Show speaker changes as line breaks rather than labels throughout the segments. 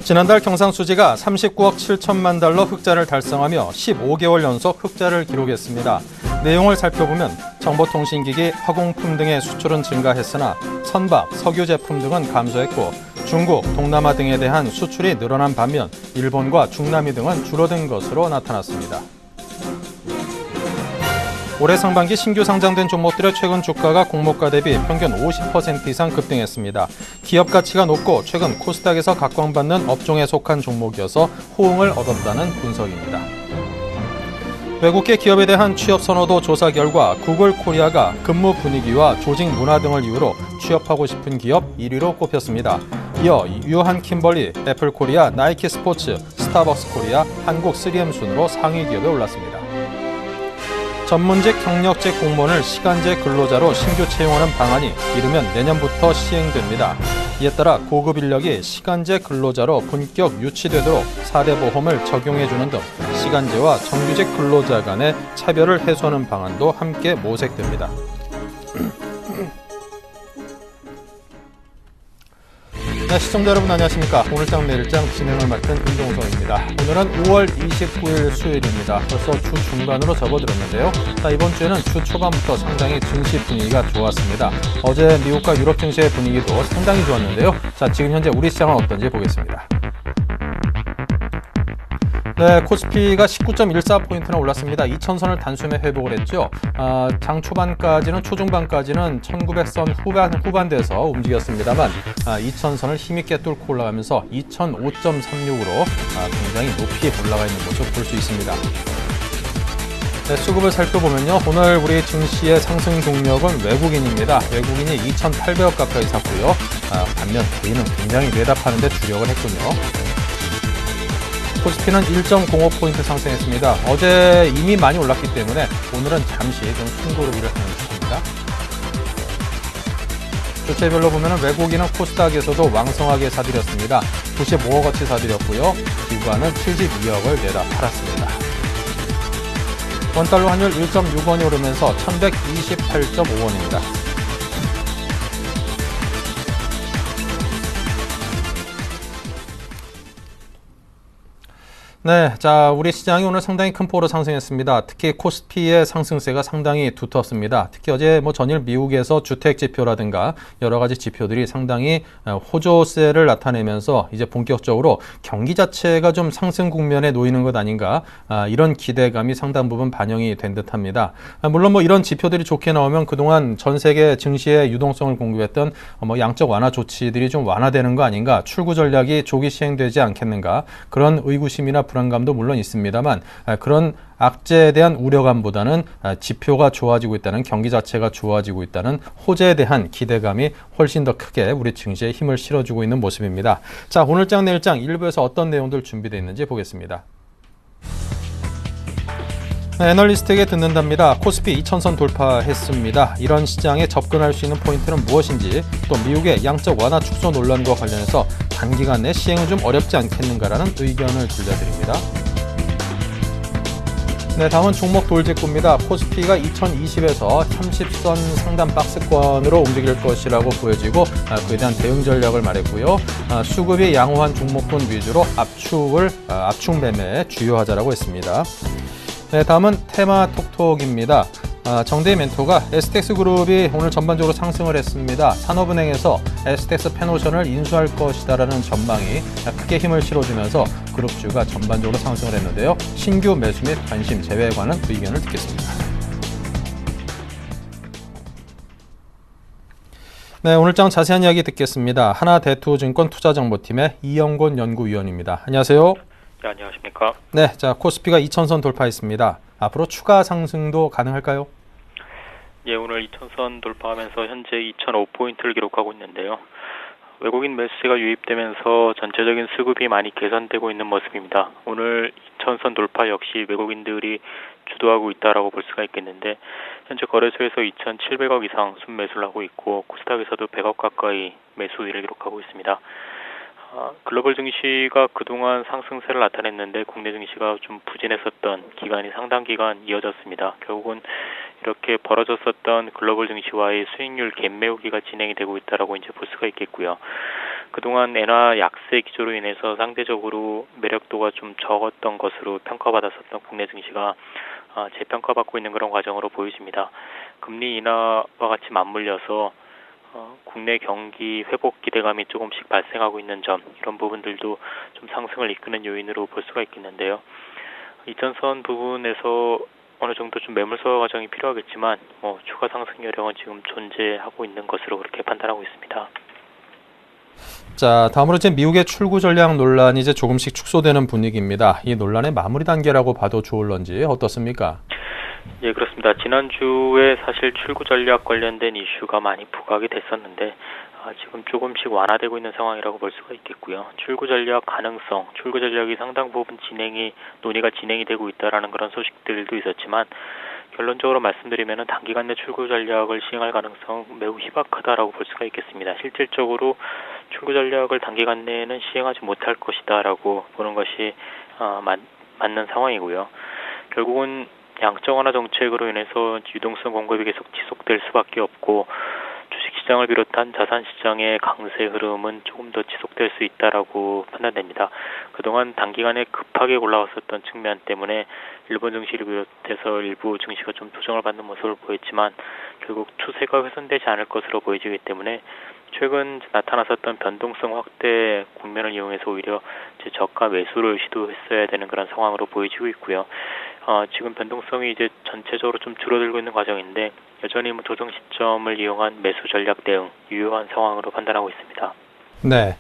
지난달 경상수지가 39억 7천만 달러 흑자를 달성하며 15개월 연속 흑자를 기록했습니다. 내용을 살펴보면 정보통신기기, 화공품 등의 수출은 증가했으나 선박, 석유 제품 등은 감소했고 중국, 동남아 등에 대한 수출이 늘어난 반면 일본과 중남미 등은 줄어든 것으로 나타났습니다. 올해 상반기 신규 상장된 종목들의 최근 주가가 공모가 대비 평균 50% 이상 급등했습니다. 기업 가치가 높고 최근 코스닥에서 각광받는 업종에 속한 종목이어서 호응을 얻었다는 분석입니다. 외국계 기업에 대한 취업 선호도 조사 결과 구글 코리아가 근무 분위기와 조직 문화 등을 이유로 취업하고 싶은 기업 1위로 꼽혔습니다. 이어 유한 킴벌리, 애플 코리아, 나이키 스포츠, 스타벅스 코리아, 한국 3M 순으로 상위 기업에 올랐습니다. 전문직 경력직 공무원을 시간제 근로자로 신규 채용하는 방안이 이르면 내년부터 시행됩니다. 이에 따라 고급 인력이 시간제 근로자로 본격 유치되도록 4대 보험을 적용해주는 등 시간제와 정규직 근로자 간의 차별을 해소하는 방안도 함께 모색됩니다. 네, 시청자 여러분 안녕하십니까. 오늘장 내일장 진행을 맡은 윤종성입니다. 오늘은 5월 29일 수요일입니다. 벌써 주 중반으로 접어들었는데요. 자, 이번 주에는 주 초반부터 상당히 증시 분위기가 좋았습니다. 어제 미국과 유럽 증시의 분위기도 상당히 좋았는데요. 자, 지금 현재 우리 시장은 어떤지 보겠습니다. 네, 코스피가 19.14포인트나 올랐습니다. 2000선을 단숨에 회복을 했죠. 장 초반까지는 초중반까지는 1900선 후반대에서 움직였습니다만 2000선을 힘있게 뚫고 올라가면서 2005.36으로 굉장히 높이 올라가 있는 모습 볼 수 있습니다. 네, 수급을 살펴보면요. 오늘 우리 증시의 상승 동력은 외국인입니다. 외국인이 2,800억 가까이 샀고요. 반면 개인은 굉장히 매답하는 데 주력을 했군요. 코스피는 1.05포인트 상승했습니다. 어제 이미 많이 올랐기 때문에 오늘은 잠시 좀 숨고르기를 하는 추세입니다. 주체별로 보면 외국인은 코스닥에서도 왕성하게 사들였습니다. 95억어치 사들였고요. 기관은 72억을 내다 팔았습니다. 원달러 환율 1.6원이 오르면서 1128.5원입니다. 네, 자, 우리 시장이 오늘 상당히 큰 폭으로 상승했습니다. 특히 코스피의 상승세가 상당히 두텁습니다. 특히 어제 전일 미국에서 주택 지표라든가 여러 가지 지표들이 상당히 호조세를 나타내면서 이제 본격적으로 경기 자체가 좀 상승 국면에 놓이는 것 아닌가, 이런 기대감이 상당 부분 반영이 된 듯합니다. 물론 이런 지표들이 좋게 나오면 그동안 전 세계 증시의 유동성을 공급했던 양적 완화 조치들이 좀 완화되는 거 아닌가, 출구 전략이 조기 시행되지 않겠는가, 그런 의구심이나 불안감도 물론 있습니다만 그런 악재에 대한 우려감보다는 지표가 좋아지고 있다는, 경기 자체가 좋아지고 있다는 호재에 대한 기대감이 훨씬 더 크게 우리 증시에 힘을 실어주고 있는 모습입니다. 자, 오늘장 내일장 일부에서 어떤 내용들 준비되어 있는지 보겠습니다. 네, 애널리스트에게 듣는답니다. 코스피 2000선 돌파했습니다. 이런 시장에 접근할 수 있는 포인트는 무엇인지, 또 미국의 양적 완화 축소 논란과 관련해서 단기간 내 시행은 좀 어렵지 않겠는가라는 의견을 들려드립니다. 네, 다음은 종목 돌직구입니다. 코스피가 2020에서 30선 상단 박스권으로 움직일 것이라고 보여지고 그에 대한 대응 전략을 말했고요. 수급이 양호한 종목군 위주로 압축 매매에 주요하자라고 했습니다. 네, 다음은 테마톡톡입니다. 정대희 멘토가 STX그룹이 오늘 전반적으로 상승을 했습니다. 산업은행에서 STX 펜오션을 인수할 것이다라는 전망이 크게 힘을 실어주면서 그룹주가 전반적으로 상승을 했는데요. 신규 매수 및 관심 제외에 관한 의견을 듣겠습니다. 네, 오늘장 자세한 이야기 듣겠습니다. 하나대투증권 투자정보팀의 이영곤 연구위원입니다. 안녕하세요.
네, 안녕하십니까.
네, 자, 코스피가 2000선 돌파했습니다. 앞으로 추가 상승도 가능할까요?
예, 오늘 2000선 돌파하면서 현재 2005포인트를 기록하고 있는데요. 외국인 매수세가 유입되면서 전체적인 수급이 많이 개선되고 있는 모습입니다. 오늘 2000선 돌파 역시 외국인들이 주도하고 있다라고 볼 수가 있겠는데, 현재 거래소에서 2,700억 이상 순매수를 하고 있고 코스닥에서도 100억 가까이 매수 우위를 기록하고 있습니다. 글로벌 증시가 그동안 상승세를 나타냈는데 국내 증시가 좀 부진했었던 기간이 상당 기간 이어졌습니다. 결국은 이렇게 벌어졌었던 글로벌 증시와의 수익률 갭 메우기가 진행이 되고 있다라고 이제 볼 수가 있겠고요. 그동안 엔화 약세 기조로 인해서 상대적으로 매력도가 좀 적었던 것으로 평가받았었던 국내 증시가 재평가받고 있는 그런 과정으로 보여집니다. 금리 인하와 같이 맞물려서 국내 경기 회복 기대감이 조금씩 발생하고 있는 점, 이런 부분들도 좀 상승을 이끄는 요인으로 볼 수가 있겠는데요. 이전선 부분에서 어느 정도 좀 매물 소화 과정이 필요하겠지만 추가 상승 여력은 지금 존재하고 있는 것으로 그렇게 판단하고 있습니다.
자, 다음으로 이제 미국의 출구 전략 논란이 이제 조금씩 축소되는 분위기입니다. 이 논란의 마무리 단계라고 봐도 좋을런지 어떻습니까?
예, 그렇습니다. 지난주에 사실 출구 전략 관련된 이슈가 많이 부각이 됐었는데 지금 조금씩 완화되고 있는 상황이라고 볼 수가 있겠고요. 출구 전략 가능성, 출구 전략이 상당 부분 논의가 진행이 되고 있다라는 그런 소식들도 있었지만 결론적으로 말씀드리면 단기간 내 출구 전략을 시행할 가능성은 매우 희박하다라고 볼 수가 있겠습니다. 실질적으로 출구 전략을 단기간 내에는 시행하지 못할 것이다라고 보는 것이 맞는 상황이고요. 결국은 양적 완화 정책으로 인해서 유동성 공급이 계속 지속될 수밖에 없고 주식시장을 비롯한 자산시장의 강세 흐름은 조금 더 지속될 수 있다라고 판단됩니다. 그동안 단기간에 급하게 올라왔었던 측면 때문에 일본 증시를 비롯해서 일부 증시가 좀 조정을 받는 모습을 보였지만 결국 추세가 훼손되지 않을 것으로 보여지기 때문에 최근 나타났었던 변동성 확대 국면을 이용해서 오히려 저가 매수를 시도했어야 되는 그런 상황으로 보여지고 있고요. 지금 변동성이 이제 전체적으로 좀 줄어들고 있는 과정인데 여전히 조정 시점을 이용한 매수 전략 대응 유효한 상황으로 판단하고 있습니다.
네.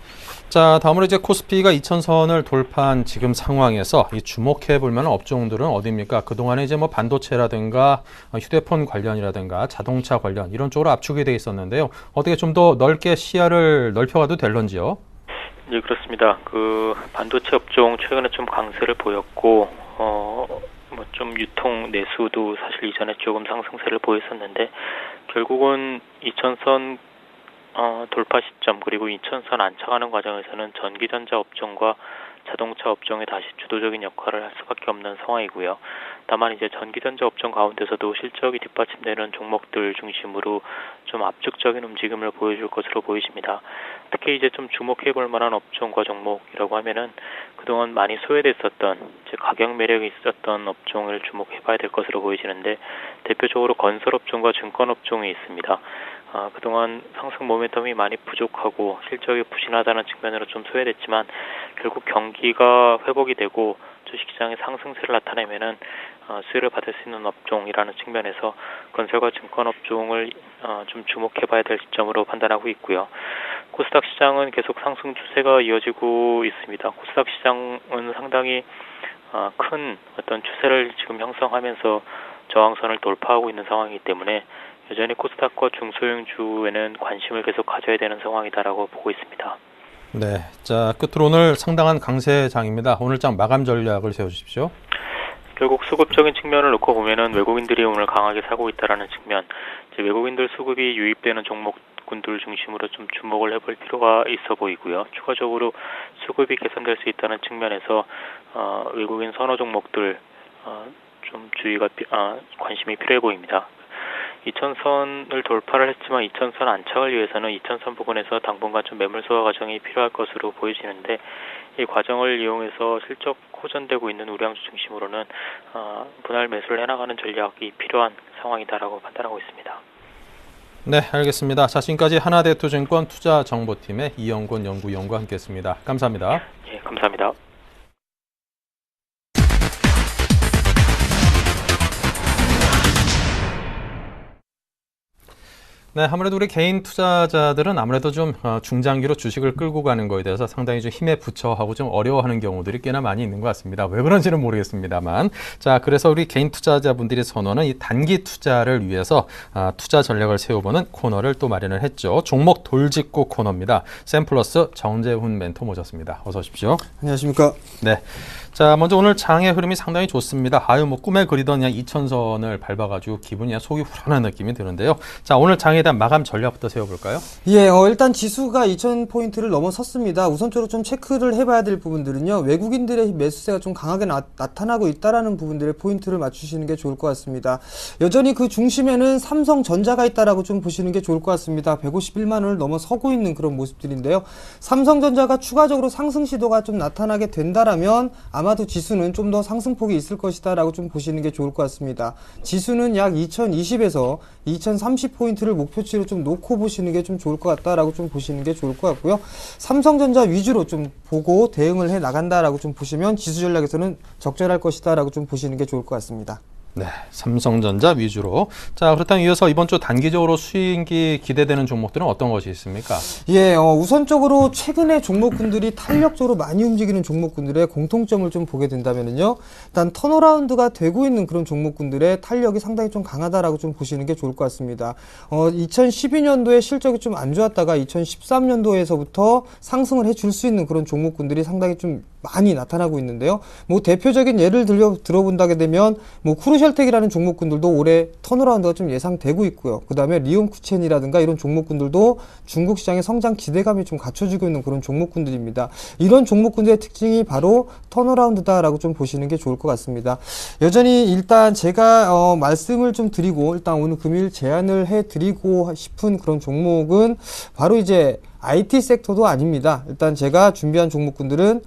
자, 다음으로 이제 코스피가 2000선을 돌파한 지금 상황에서 이 주목해 볼 만한 업종들은 어디입니까? 그동안에 이제 휴대폰 관련이라든가 자동차 관련 이런 쪽으로 압축이 돼 있었는데요. 어떻게 좀 더 넓게 시야를 넓혀가도 될런지요?
네, 그렇습니다. 반도체 업종 최근에 좀 강세를 보였고 좀 유통 내수도 사실 이전에 조금 상승세를 보였었는데 결국은 2000선 돌파 시점 그리고 2000선 안착하는 과정에서는 전기전자 업종과 자동차 업종에 다시 주도적인 역할을 할 수밖에 없는 상황이고요. 다만 이제 전기전자 업종 가운데서도 실적이 뒷받침되는 종목들 중심으로 좀 압축적인 움직임을 보여줄 것으로 보이십니다. 특히 이제 좀 주목해 볼 만한 업종과 종목이라고 하면은 그동안 많이 소외됐었던 가격 매력이 있었던 업종을 주목해 봐야 될 것으로 보이시는데 대표적으로 건설 업종과 증권 업종이 있습니다. 그동안 상승 모멘텀이 많이 부족하고 실적이 부진하다는 측면으로 좀 소외됐지만 결국 경기가 회복이 되고 주식시장의 상승세를 나타내면은 수혜를 받을 수 있는 업종이라는 측면에서 건설과 증권 업종을 좀 주목해봐야 될 시점으로 판단하고 있고요. 코스닥 시장은 계속 상승 추세가 이어지고 있습니다. 코스닥 시장은 상당히 큰 어떤 추세를 지금 형성하면서 저항선을 돌파하고 있는 상황이기 때문에 여전히 코스닥과 중소형주에는 관심을 계속 가져야 되는 상황이다라고 보고 있습니다.
네, 자 끝으로 오늘 상당한 강세장입니다. 오늘 장 마감 전략을 세워주십시오.
결국 수급적인 측면을 놓고 보면은 외국인들이 오늘 강하게 사고 있다라는 측면, 외국인들 수급이 유입되는 종목군들 중심으로 좀 주목을 해볼 필요가 있어 보이고요. 추가적으로 수급이 개선될 수 있다는 측면에서 외국인 선호 종목들 좀 관심이 필요해 보입니다. 2000선을 돌파를 했지만 2000선 안착을 위해서는 2000선 부근에서 당분간 좀 매물 소화 과정이 필요할 것으로 보여지는데 이 과정을 이용해서 실적 호전되고 있는 우량주 중심으로는 분할 매수를 해나가는 전략이 필요한 상황이다라고 판단하고 있습니다.
네, 알겠습니다. 자, 지금까지 하나대투증권 투자정보팀의 이영권 연구위원과 함께했습니다. 감사합니다.
예, 감사합니다.
네, 아무래도 우리 개인 투자자들은 아무래도 좀 중장기로 주식을 끌고 가는 거에 대해서 상당히 좀 힘에 부처하고 좀 어려워하는 경우들이 꽤나 많이 있는 것 같습니다. 왜 그런지는 모르겠습니다만. 자, 그래서 우리 개인 투자자분들이 선호는 이 단기 투자를 위해서 투자 전략을 세워보는 코너를 또 마련을 했죠. 종목 돌직구 코너입니다. 샘플러스 정재훈 멘토 모셨습니다. 어서 오십시오.
안녕하십니까.
네. 자, 먼저 오늘 장의 흐름이 상당히 좋습니다. 꿈에 그리던 2000선을 밟아가지고 기분이 속이 후련한 느낌이 드는데요. 자, 오늘 장에 일단 마감 전략부터 세워볼까요?
예, 일단 지수가 2,000포인트를 넘어섰습니다. 우선적으로 좀 체크를 해봐야 될 부분들은요, 외국인들의 매수세가 좀 강하게 나타나고 있다라는 부분들의 포인트를 맞추시는 게 좋을 것 같습니다. 여전히 그 중심에는 삼성전자가 있다라고 좀 보시는 게 좋을 것 같습니다. 151만 원을 넘어서고 있는 그런 모습들인데요. 삼성전자가 추가적으로 상승 시도가 좀 나타나게 된다라면 아마도 지수는 좀 더 상승폭이 있을 것이다라고 좀 보시는 게 좋을 것 같습니다. 지수는 약 2020에서 2030포인트를 목표치로 좀 놓고 보시는 게 좀 좋을 것 같다라고 좀 보시는 게 좋을 것 같고요. 삼성전자 위주로 좀 보고 대응을 해 나간다라고 좀 보시면 지수 전략에서는 적절할 것이다라고 좀 보시는 게 좋을 것 같습니다.
네, 삼성전자 위주로. 자, 그렇다면 이어서 이번 주 단기적으로 수익이 기대되는 종목들은 어떤 것이 있습니까?
예, 우선적으로 최근에 종목군들이 탄력적으로 많이 움직이는 종목군들의 공통점을 좀 보게 된다면은요, 일단 턴어라운드가 되고 있는 그런 종목군들의 탄력이 상당히 좀 강하다라고 좀 보시는 게 좋을 것 같습니다. 2012년도에 실적이 좀 안 좋았다가 2013년도에서부터 상승을 해줄 수 있는 그런 종목군들이 상당히 좀 많이 나타나고 있는데요. 뭐 대표적인 예를 들어본다게 되면 뭐 쿠르셜텍이라는 종목군들도 올해 턴어라운드가 좀 예상되고 있고요. 그 다음에 리온쿠첸이라든가 이런 종목군들도 중국 시장의 성장 기대감이 좀 갖춰지고 있는 그런 종목군들입니다. 이런 종목군들의 특징이 바로 턴어라운드다라고 좀 보시는 게 좋을 것 같습니다. 여전히 일단 제가 말씀을 좀 드리고 일단 오늘 금요일 제안을 해드리고 싶은 그런 종목은 바로 이제 IT 섹터도 아닙니다. 일단 제가 준비한 종목군들은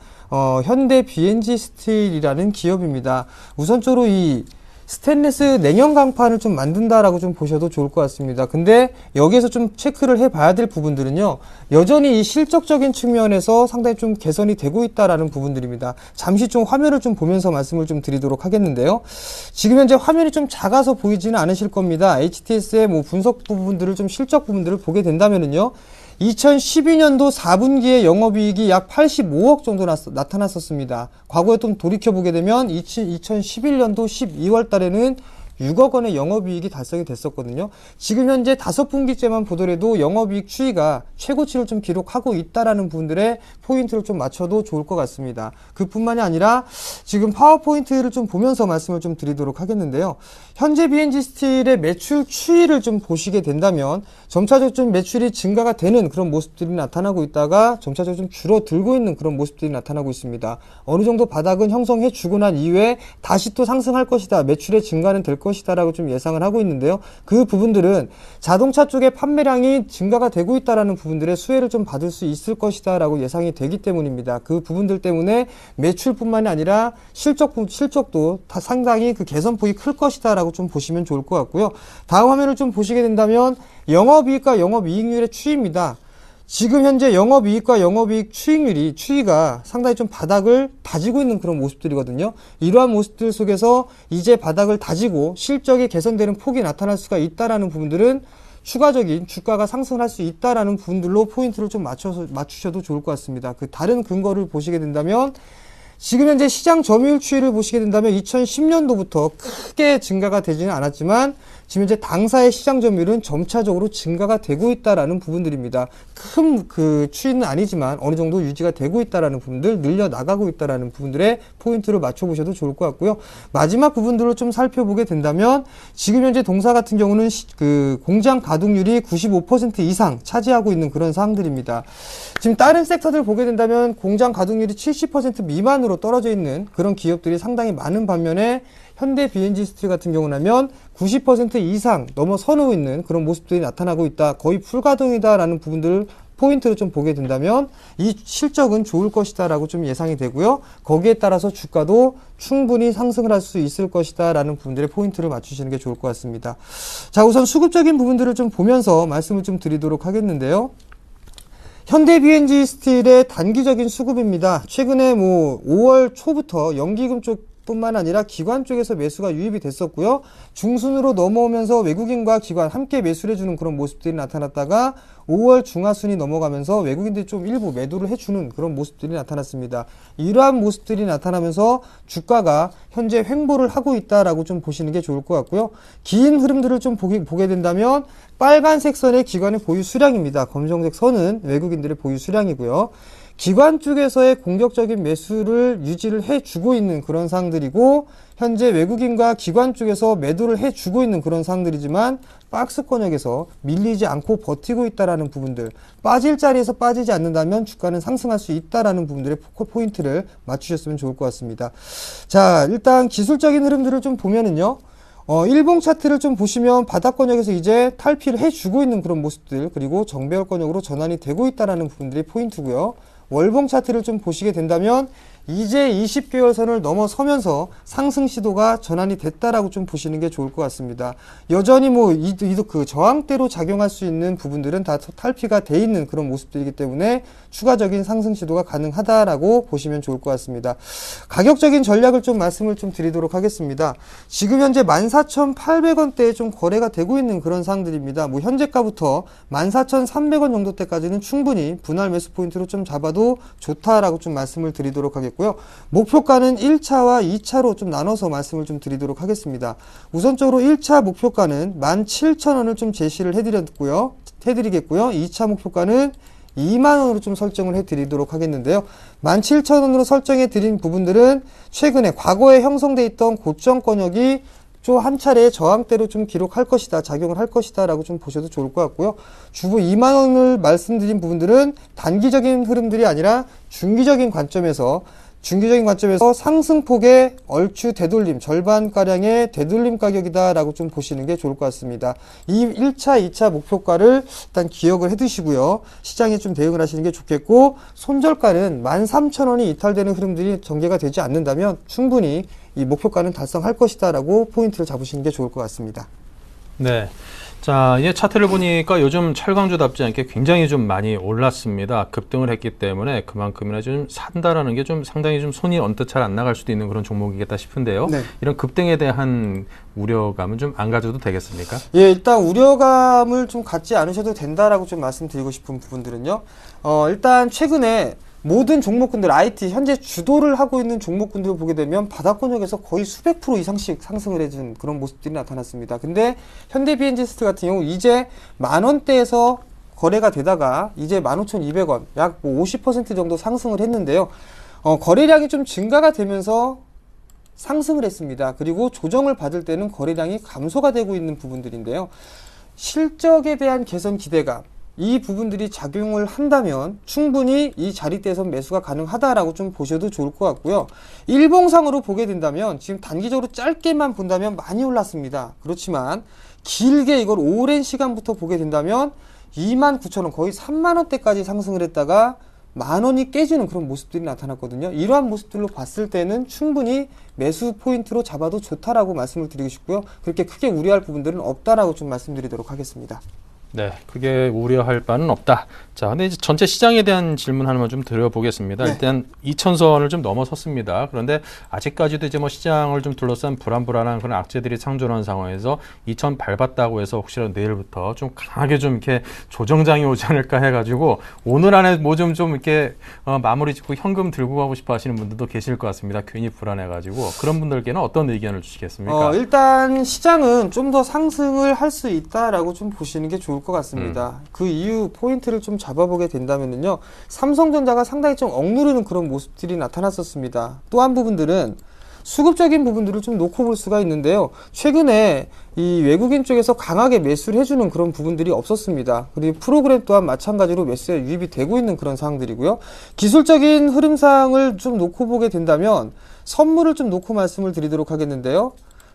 현대 BNG 스틸이라는 기업입니다. 우선적으로 이 스테인리스 냉형 강판을 좀 만든다라고 좀 보셔도 좋을 것 같습니다. 근데 여기에서 좀 체크를 해봐야 될 부분들은요, 여전히 이 실적적인 측면에서 상당히 좀 개선이 되고 있다라는 부분들입니다. 잠시 좀 화면을 좀 보면서 말씀을 좀 드리도록 하겠는데요. 지금 현재 화면이 좀 작아서 보이지는 않으실 겁니다. HTS의 뭐 분석 부분들을 좀 실적 부분들을 보게 된다면은요, 2012년도 4분기에 영업이익이 약 85억 정도 나타났었습니다. 과거에 좀 돌이켜보게 되면 2011년도 12월 달에는 6억 원의 영업이익이 달성이 됐었거든요. 지금 현재 5분기째만 보더라도 영업이익 추이가 최고치를 좀 기록하고 있다라는 부분들의 포인트를 좀 맞춰도 좋을 것 같습니다. 그뿐만이 아니라 지금 파워포인트를 좀 보면서 말씀을 좀 드리도록 하겠는데요. 현재 BNG 스틸의 매출 추이를 좀 보시게 된다면 점차적으로 좀 매출이 증가가 되는 그런 모습들이 나타나고 있다가 점차적으로 좀 줄어들고 있는 그런 모습들이 나타나고 있습니다. 어느 정도 바닥은 형성해 주고 난 이후에 다시 또 상승할 것이다. 매출의 증가는 될 것이다라고 좀 예상을 하고 있는데요. 그 부분들은 자동차 쪽의 판매량이 증가가 되고 있다라는 부분들의 수혜를 좀 받을 수 있을 것이다라고 예상이 되기 때문입니다. 그 부분들 때문에 매출뿐만이 아니라 실적도 다 상당히 그 개선폭이 클 것이다라고 좀 보시면 좋을 것 같고요. 다음 화면을 좀 보시게 된다면 영업이익과 영업이익률의 추이입니다. 지금 현재 영업이익과 영업이익 추이가 상당히 좀 바닥을 다지고 있는 그런 모습들이거든요. 이러한 모습들 속에서 이제 바닥을 다지고 실적이 개선되는 폭이 나타날 수가 있다라는 부분들은 추가적인 주가가 상승할 수 있다라는 부분들로 포인트를 좀 맞추셔도 좋을 것 같습니다. 그 다른 근거를 보시게 된다면 지금 현재 시장 점유율 추이를 보시게 된다면 2010년도부터 크게 증가가 되지는 않았지만 지금 현재 당사의 시장 점유율은 점차적으로 증가가 되고 있다라는 부분들입니다. 큰 그 추이는 아니지만 어느 정도 유지가 되고 있다라는 부분들, 늘려 나가고 있다라는 부분들에 포인트를 맞춰보셔도 좋을 것 같고요. 마지막 부분들을 좀 살펴보게 된다면 지금 현재 동사 같은 경우는 그 공장 가동률이 95% 이상 차지하고 있는 그런 사항들입니다. 지금 다른 섹터들 보게 된다면 공장 가동률이 70% 미만으로 떨어져 있는 그런 기업들이 상당히 많은 반면에 현대 BNG 스틸 같은 경우라면 90% 이상 넘어서고 있는 그런 모습들이 나타나고 있다. 거의 풀가동이다라는 부분들을 포인트를 좀 보게 된다면 이 실적은 좋을 것이다라고 좀 예상이 되고요. 거기에 따라서 주가도 충분히 상승을 할 수 있을 것이다라는 부분들의 포인트를 맞추시는 게 좋을 것 같습니다. 자, 우선 수급적인 부분들을 좀 보면서 말씀을 좀 드리도록 하겠는데요. 현대 BNG 스틸의 단기적인 수급입니다. 최근에 뭐 5월 초부터 연기금 쪽뿐만 아니라 기관 쪽에서 매수가 유입이 됐었고요. 중순으로 넘어오면서 외국인과 기관 함께 매수를 해주는 그런 모습들이 나타났다가 5월 중하순이 넘어가면서 외국인들이 좀 일부 매도를 해주는 그런 모습들이 나타났습니다. 이러한 모습들이 나타나면서 주가가 현재 횡보를 하고 있다라고 좀 보시는 게 좋을 것 같고요. 긴 흐름들을 좀 보게 된다면 빨간색 선의 기관의 보유 수량입니다. 검정색 선은 외국인들의 보유 수량이고요. 기관 쪽에서의 공격적인 매수를 유지를 해주고 있는 그런 상들이고, 현재 외국인과 기관 쪽에서 매도를 해주고 있는 그런 상들이지만 박스권역에서 밀리지 않고 버티고 있다라는 부분들, 빠질 자리에서 빠지지 않는다면 주가는 상승할 수 있다라는 부분들의 포인트를 맞추셨으면 좋을 것 같습니다. 자, 일단 기술적인 흐름들을 좀 보면은요, 일봉 차트를 좀 보시면 바닥권역에서 이제 탈피를 해주고 있는 그런 모습들, 그리고 정배열권역으로 전환이 되고 있다라는 부분들이 포인트고요. 월봉 차트를 좀 보시게 된다면 이제 20개월 선을 넘어서면서 상승 시도가 전환이 됐다라고 좀 보시는 게 좋을 것 같습니다. 여전히 그 저항대로 작용할 수 있는 부분들은 다 탈피가 돼 있는 그런 모습들이기 때문에 추가적인 상승 시도가 가능하다라고 보시면 좋을 것 같습니다. 가격적인 전략을 좀 말씀을 좀 드리도록 하겠습니다. 지금 현재 14,800원대에 좀 거래가 되고 있는 그런 상들입니다. 현재가부터 14,300원 정도대까지는 충분히 분할 매수 포인트로 좀 잡아도 좋다라고 좀 말씀을 드리도록 하겠습니다. 목표가는 1차와 2차로 좀 나눠서 말씀을 좀 드리도록 하겠습니다. 우선적으로 1차 목표가는 17,000원을 좀 제시를 해드리겠고요. 2차 목표가는 2만원으로 좀 설정을 해드리도록 하겠는데요. 17,000원으로 설정해 드린 부분들은 최근에 과거에 형성돼 있던 고점권역이 좀 한 차례 저항대로 좀 기록할 것이다, 작용을 할 것이다 라고 좀 보셔도 좋을 것 같고요. 주보 2만원을 말씀드린 부분들은 단기적인 흐름들이 아니라 중기적인 관점에서 상승폭의 얼추 되돌림, 절반가량의 되돌림 가격이다 라고 좀 보시는 게 좋을 것 같습니다. 이 1차, 2차 목표가를 일단 기억을 해 두시고요. 시장에 좀 대응을 하시는 게 좋겠고, 손절가는 13,000원이 이탈되는 흐름들이 전개가 되지 않는다면 충분히 이 목표가는 달성할 것이다 라고 포인트를 잡으시는 게 좋을 것 같습니다.
네. 자, 이 차트를 보니까 요즘 철강주답지 않게 굉장히 좀 많이 올랐습니다. 급등을 했기 때문에 그만큼이나 좀 산다라는 게 좀 상당히 좀 손이 언뜻 잘 안 나갈 수도 있는 그런 종목이겠다 싶은데요. 네. 이런 급등에 대한 우려감은 좀 안 가져도 되겠습니까?
예, 일단 우려감을 좀 갖지 않으셔도 된다라고 좀 말씀드리고 싶은 부분들은요. 일단 최근에 모든 종목군들, IT 현재 주도를 하고 있는 종목군들을 보게 되면 바닥권역에서 거의 수백 프로 이상씩 상승을 해준 그런 모습들이 나타났습니다. 근데 현대비엔지스트 같은 경우 이제 만원대에서 거래가 되다가 이제 15,200원, 약 50% 정도 상승을 했는데요. 거래량이 좀 증가가 되면서 상승을 했습니다. 그리고 조정을 받을 때는 거래량이 감소가 되고 있는 부분들인데요. 실적에 대한 개선 기대감, 이 부분들이 작용을 한다면 충분히 이 자리대에서 매수가 가능하다라고 좀 보셔도 좋을 것 같고요. 일봉상으로 보게 된다면 지금 단기적으로 짧게만 본다면 많이 올랐습니다. 그렇지만 길게 이걸 오랜 시간부터 보게 된다면 29,000원, 거의 3만원대까지 상승을 했다가 만원이 깨지는 그런 모습들이 나타났거든요. 이러한 모습들로 봤을 때는 충분히 매수 포인트로 잡아도 좋다라고 말씀을 드리고 싶고요. 그렇게 크게 우려할 부분들은 없다라고 좀 말씀드리도록 하겠습니다.
네, 크게 우려할 바는 없다. 자, 근데 이제 전체 시장에 대한 질문 하나만 좀 드려보겠습니다. 네. 일단 2,000선을 좀 넘어섰습니다. 그런데 아직까지도 이제 시장을 좀 둘러싼 불안한 그런 악재들이 상존한 상황에서 2,000 밟았다고 해서 혹시라도 내일부터 좀 강하게 좀 이렇게 조정장이 오지 않을까 해가지고 오늘 안에 좀 이렇게 마무리 짓고 현금 들고 가고 싶어 하시는 분들도 계실 것 같습니다. 괜히 불안해가지고 그런 분들께는 어떤 의견을 주시겠습니까?
일단 시장은 좀 더 상승을 할 수 있다라고 좀 보시는 게 좋을 것 같습니다. 그 이유 포인트를 좀 잡아보게 된다면요, 삼성전자가 상당히 좀 억누르는 그런 모습들이 나타났었습니다. 또 한 부분들은 수급적인 부분들을 좀 놓고 볼 수가 있는데요. 최근에 이 외국인 쪽에서 강하게 매수를 해주는 그런 부분들이 없었습니다. 그리고 프로그램 또한 마찬가지로 매수에 유입이 되고 있는 그런 상황들이고요. 기술적인 흐름상을 좀 놓고 보게 된다면 선물을 좀 놓고 말씀을 드리도록 하겠는데요.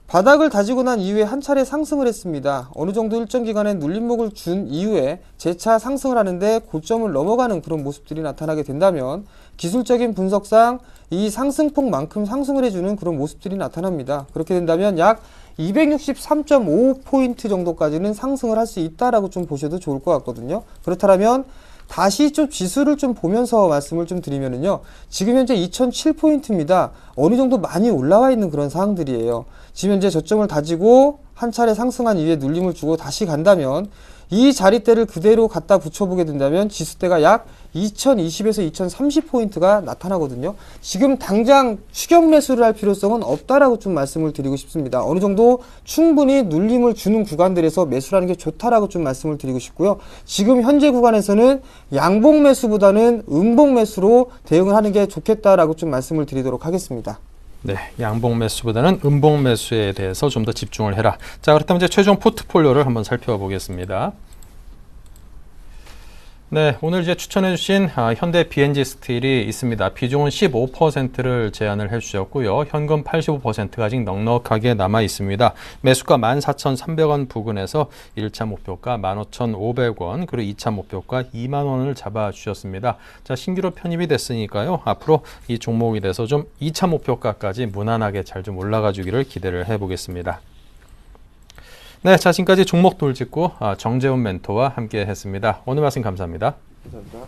바닥을 다지고 난 이후에 한 차례 상승을 했습니다. 어느 정도 일정 기간에 눌림목을 준 이후에 재차 상승을 하는데 고점을 넘어가는 그런 모습들이 나타나게 된다면 기술적인 분석상 이 상승폭만큼 상승을 해주는 그런 모습들이 나타납니다. 그렇게 된다면 약 263.5포인트 정도까지는 상승을 할 수 있다라고 좀 보셔도 좋을 것 같거든요. 그렇다면 다시 좀 지수를 좀 보면서 말씀을 좀 드리면은요, 지금 현재 2007포인트입니다. 어느 정도 많이 올라와 있는 그런 상황들이에요. 지금 현재 저점을 다지고 한 차례 상승한 이후에 눌림을 주고 다시 간다면 이 자리대를 그대로 갖다 붙여보게 된다면 지수대가 약 2020에서 2030포인트가 나타나거든요. 지금 당장 추격 매수를 할 필요성은 없다라고 좀 말씀을 드리고 싶습니다. 어느 정도 충분히 눌림을 주는 구간들에서 매수를 하는 게 좋다라고 좀 말씀을 드리고 싶고요. 지금 현재 구간에서는 양봉 매수보다는 음봉 매수로 대응을 하는 게 좋겠다라고 좀 말씀을 드리도록 하겠습니다.
네, 양봉 매수보다는 음봉 매수에 대해서 좀 더 집중을 해라. 자, 그렇다면 이제 최종 포트폴리오를 한번 살펴보겠습니다. 네, 오늘 이제 추천해주신 현대 BNG 스틸이 있습니다. 비중은 15%를 제한을 해주셨고요. 현금 85%가 아직 넉넉하게 남아 있습니다. 매수가 14,300원 부근에서 1차 목표가 15,500원, 그리고 2차 목표가 2만 원을 잡아주셨습니다. 자, 신규로 편입이 됐으니까요. 앞으로 이 종목에 대해서 좀 2차 목표가까지 무난하게 잘 좀 올라가 주기를 기대를 해보겠습니다. 네, 자, 지금까지 종목 돌직구 정재훈 멘토와 함께 했습니다. 오늘 말씀 감사합니다.
감사합니다.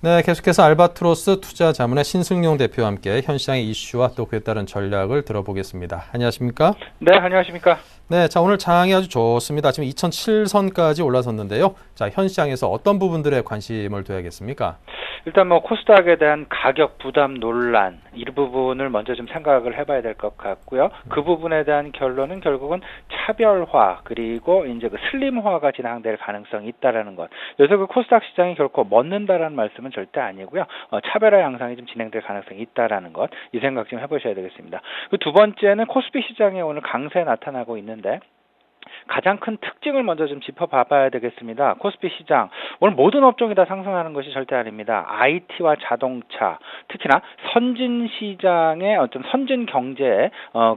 네, 계속해서 알바트로스 투자자문의 신승용 대표와 함께 현 시장의 이슈와 또 그에 따른 전략을 들어보겠습니다. 안녕하십니까?
네, 안녕하십니까?
네, 자, 오늘 장이 아주 좋습니다. 지금 2007선까지 올라섰는데요. 자, 현 시장에서 어떤 부분들에 관심을 둬야겠습니까?
일단 코스닥에 대한 가격 부담 논란 이 부분을 먼저 좀 생각을 해봐야 될 것 같고요. 그 부분에 대한 결론은 결국은 차별화 그리고 이제 그 슬림화가 진행될 가능성이 있다라는 것. 여기서 그 코스닥 시장이 결코 멎는다라는 말씀은 절대 아니고요. 차별화 양상이 좀 진행될 가능성이 있다라는 것. 이 생각 좀 해보셔야 되겠습니다. 그 두 번째는 코스피 시장에 오늘 강세 나타나고 있는데. 가장 큰 특징을 먼저 좀 짚어봐야 되겠습니다. 코스피 시장 오늘 모든 업종이 다 상승하는 것이 절대 아닙니다. IT와 자동차, 특히나 선진 시장의 어떤 선진 경제에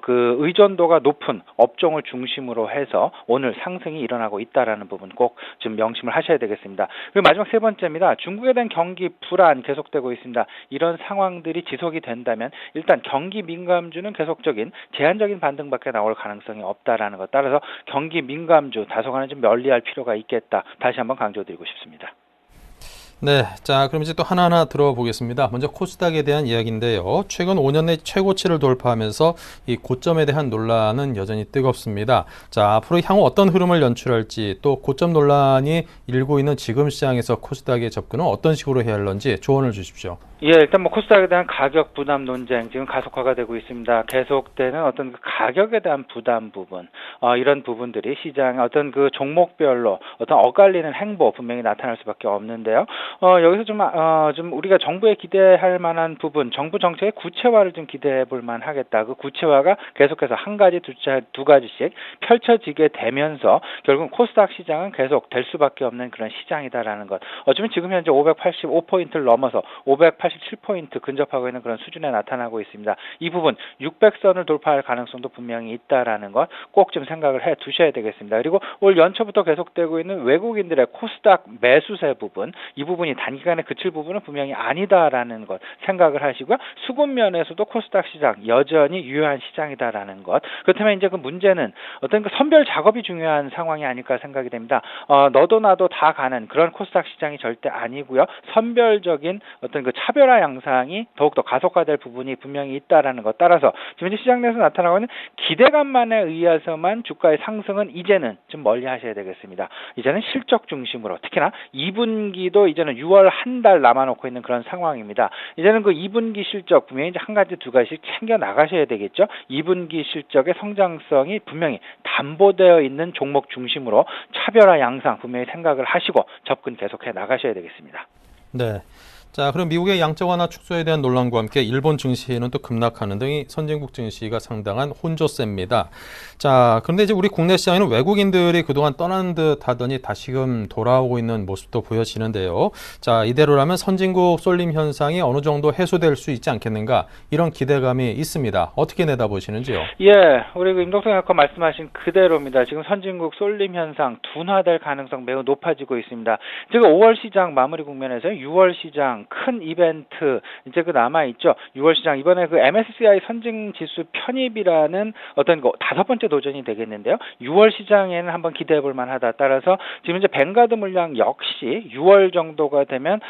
그 의존도가 높은 업종을 중심으로 해서 오늘 상승이 일어나고 있다라는 부분 꼭 좀 명심을 하셔야 되겠습니다. 그리고 마지막 세 번째입니다. 중국에 대한 경기 불안 계속되고 있습니다. 이런 상황들이 지속이 된다면 일단 경기 민감주는 계속적인 제한적인 반등밖에 나올 가능성이 없다라는 것. 따라서 경기 민감주 다소간은 좀 멀리할 필요가 있겠다. 다시 한번 강조드리고 싶습니다.
네, 자, 그럼 이제 또 하나하나 들어보겠습니다. 먼저 코스닥에 대한 이야기인데요. 최근 5년 내 최고치를 돌파하면서 이 고점에 대한 논란은 여전히 뜨겁습니다. 자, 앞으로 향후 어떤 흐름을 연출할지 또 고점 논란이 일고 있는 지금 시장에서 코스닥의 접근은 어떤 식으로 해야 할런지 조언을 주십시오.
예, 일단 코스닥에 대한 가격 부담 논쟁 지금 가속화가 되고 있습니다. 계속되는 어떤 그 가격에 대한 부담 부분, 이런 부분들이 시장의 어떤 그 종목별로 어떤 엇갈리는 행보 분명히 나타날 수밖에 없는데요. 여기서 좀 우리가 정부에 기대할 만한 부분, 정부 정책의 구체화를 좀 기대해 볼 만하겠다. 그 구체화가 계속해서 한 가지, 두 가지씩 펼쳐지게 되면서 결국 코스닥 시장은 계속 될 수밖에 없는 그런 시장이다라는 것. 어쩌면 지금 현재 585포인트를 넘어서 587포인트 근접하고 있는 그런 수준에 나타나고 있습니다. 이 부분 600선을 돌파할 가능성도 분명히 있다라는 것 꼭 좀 생각을 해 두셔야 되겠습니다. 그리고 올 연초부터 계속되고 있는 외국인들의 코스닥 매수세 부분, 이 부분이 단기간에 그칠 부분은 분명히 아니다라는 것 생각을 하시고요. 수급 면에서도 코스닥 시장 여전히 유효한 시장이다라는 것. 그렇다면 이제 그 문제는 어떤 그 선별 작업이 중요한 상황이 아닐까 생각이 됩니다. 너도 나도 다 가는 그런 코스닥 시장이 절대 아니고요. 선별적인 어떤 그 차별화 양상이 더욱더 가속화될 부분이 분명히 있다라는 것. 따라서 지금 이제 시장 내에서 나타나고 있는 기대감만에 의해서만 주가의 상승은 이제는 좀 멀리 하셔야 되겠습니다. 이제는 실적 중심으로 특히나 2분기도 이제는 6월 한 달 남아놓고 있는 그런 상황입니다. 이제는 그 2분기 실적 분명히 이제 한 가지 두 가지씩 챙겨 나가셔야 되겠죠. 2분기 실적의 성장성이 분명히 담보되어 있는 종목 중심으로 차별화 양상 분명히 생각을 하시고 접근 계속해 나가셔야 되겠습니다.
네. 자, 그럼 미국의 양적 완화 축소에 대한 논란과 함께 일본 증시는 또 급락하는 등이 선진국 증시가 상당한 혼조세입니다. 자, 그런데 이제 우리 국내 시장에는 외국인들이 그동안 떠난 듯 하더니 다시금 돌아오고 있는 모습도 보여지는데요. 자, 이대로라면 선진국 쏠림 현상이 어느 정도 해소될 수 있지 않겠는가 이런 기대감이 있습니다. 어떻게 내다보시는지요?
예, 우리 그 임동석 약관 말씀하신 그대로입니다. 지금 선진국 쏠림 현상 둔화될 가능성 매우 높아지고 있습니다. 지금 5월 시장 마무리 국면에서 6월 시장 시장 큰 이벤트 이제 그 남아 있죠. 6월 시장 이번에 그 MSCI 선진 지수 편입이라는 어떤 거 5번째 도전이 되겠는데요. 6월 시장에는 한번 기대해 볼 만하다. 따라서 지금 이제 뱅가드 물량 역시 6월 정도가 되면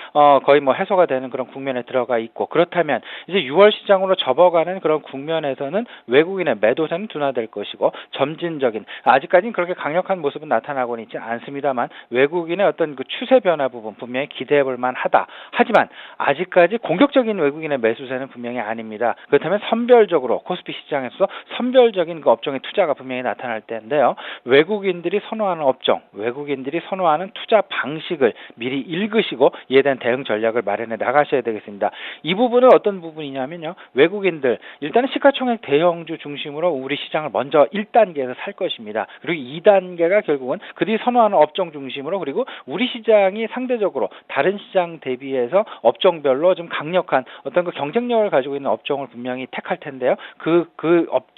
거의 뭐 해소가 되는 그런 국면에 들어가 있고, 그렇다면 이제 6월 시장으로 접어가는 그런 국면에서는 외국인의 매도세는 둔화될 것이고, 점진적인 아직까지는 그렇게 강력한 모습은 나타나고는 있지 않습니다만 외국인의 어떤 그 추세 변화 부분 분명히 기대해 볼 만하다. 하지만 아직까지 공격적인 외국인의 매수세는 분명히 아닙니다. 그렇다면 선별적으로 코스피 시장에서 선별적인 그 업종의 투자가 분명히 나타날 텐데요. 외국인들이 선호하는 업종, 외국인들이 선호하는 투자 방식을 미리 읽으시고 이에 대한 대응 전략을 마련해 나가셔야 되겠습니다. 이 부분은 어떤 부분이냐면요. 외국인들 일단은 시가총액 대형주 중심으로 우리 시장을 먼저 1단계에서 살 것입니다. 그리고 2단계가 결국은 그들이 선호하는 업종 중심으로, 그리고 우리 시장이 상대적으로 다른 시장 대비해서 업종별로 좀 강력한 어떤 그 경쟁력을 가지고 있는 업종을 분명히 택할 텐데요.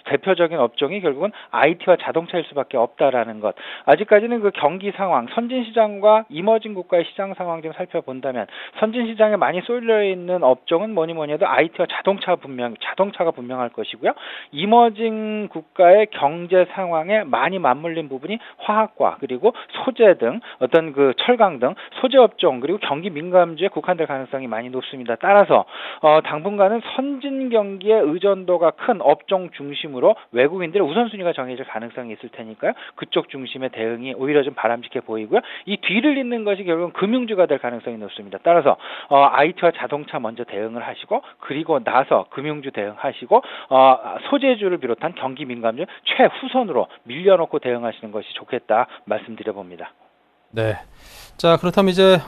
대표적인 업종이 결국은 IT와 자동차일 수밖에 없다라는 것. 아직까지는 그 경기 상황, 선진 시장과 이머징 국가의 시장 상황 좀 살펴본다면 선진 시장에 많이 쏠려 있는 업종은 뭐니 해도 IT와 자동차가 분명할 것이고요. 이머징 국가의 경제 상황에 많이 맞물린 부분이 화학과 그리고 소재 등 어떤 그 철강 등 소재 업종 그리고 경기 민감주에 국한될 가능성이 많이 높습니다. 따라서 당분간은 선진 경기에 의존도가 큰 업종 중심으로 외국인들의 우선순위가 정해질 가능성이 있을 테니까요. 그쪽 중심의 대응이 오히려 좀 바람직해 보이고요. 이 뒤를 잇는 것이 결국은 금융주가 될 가능성이 높습니다. 따라서 IT와 자동차 먼저 대응을 하시고, 그리고 나서 금융주 대응하시고, 소재주를 비롯한 경기 민감주 최후선으로 밀려놓고 대응하시는 것이 좋겠다 말씀드려봅니다.
네. 자, 그렇다면 이제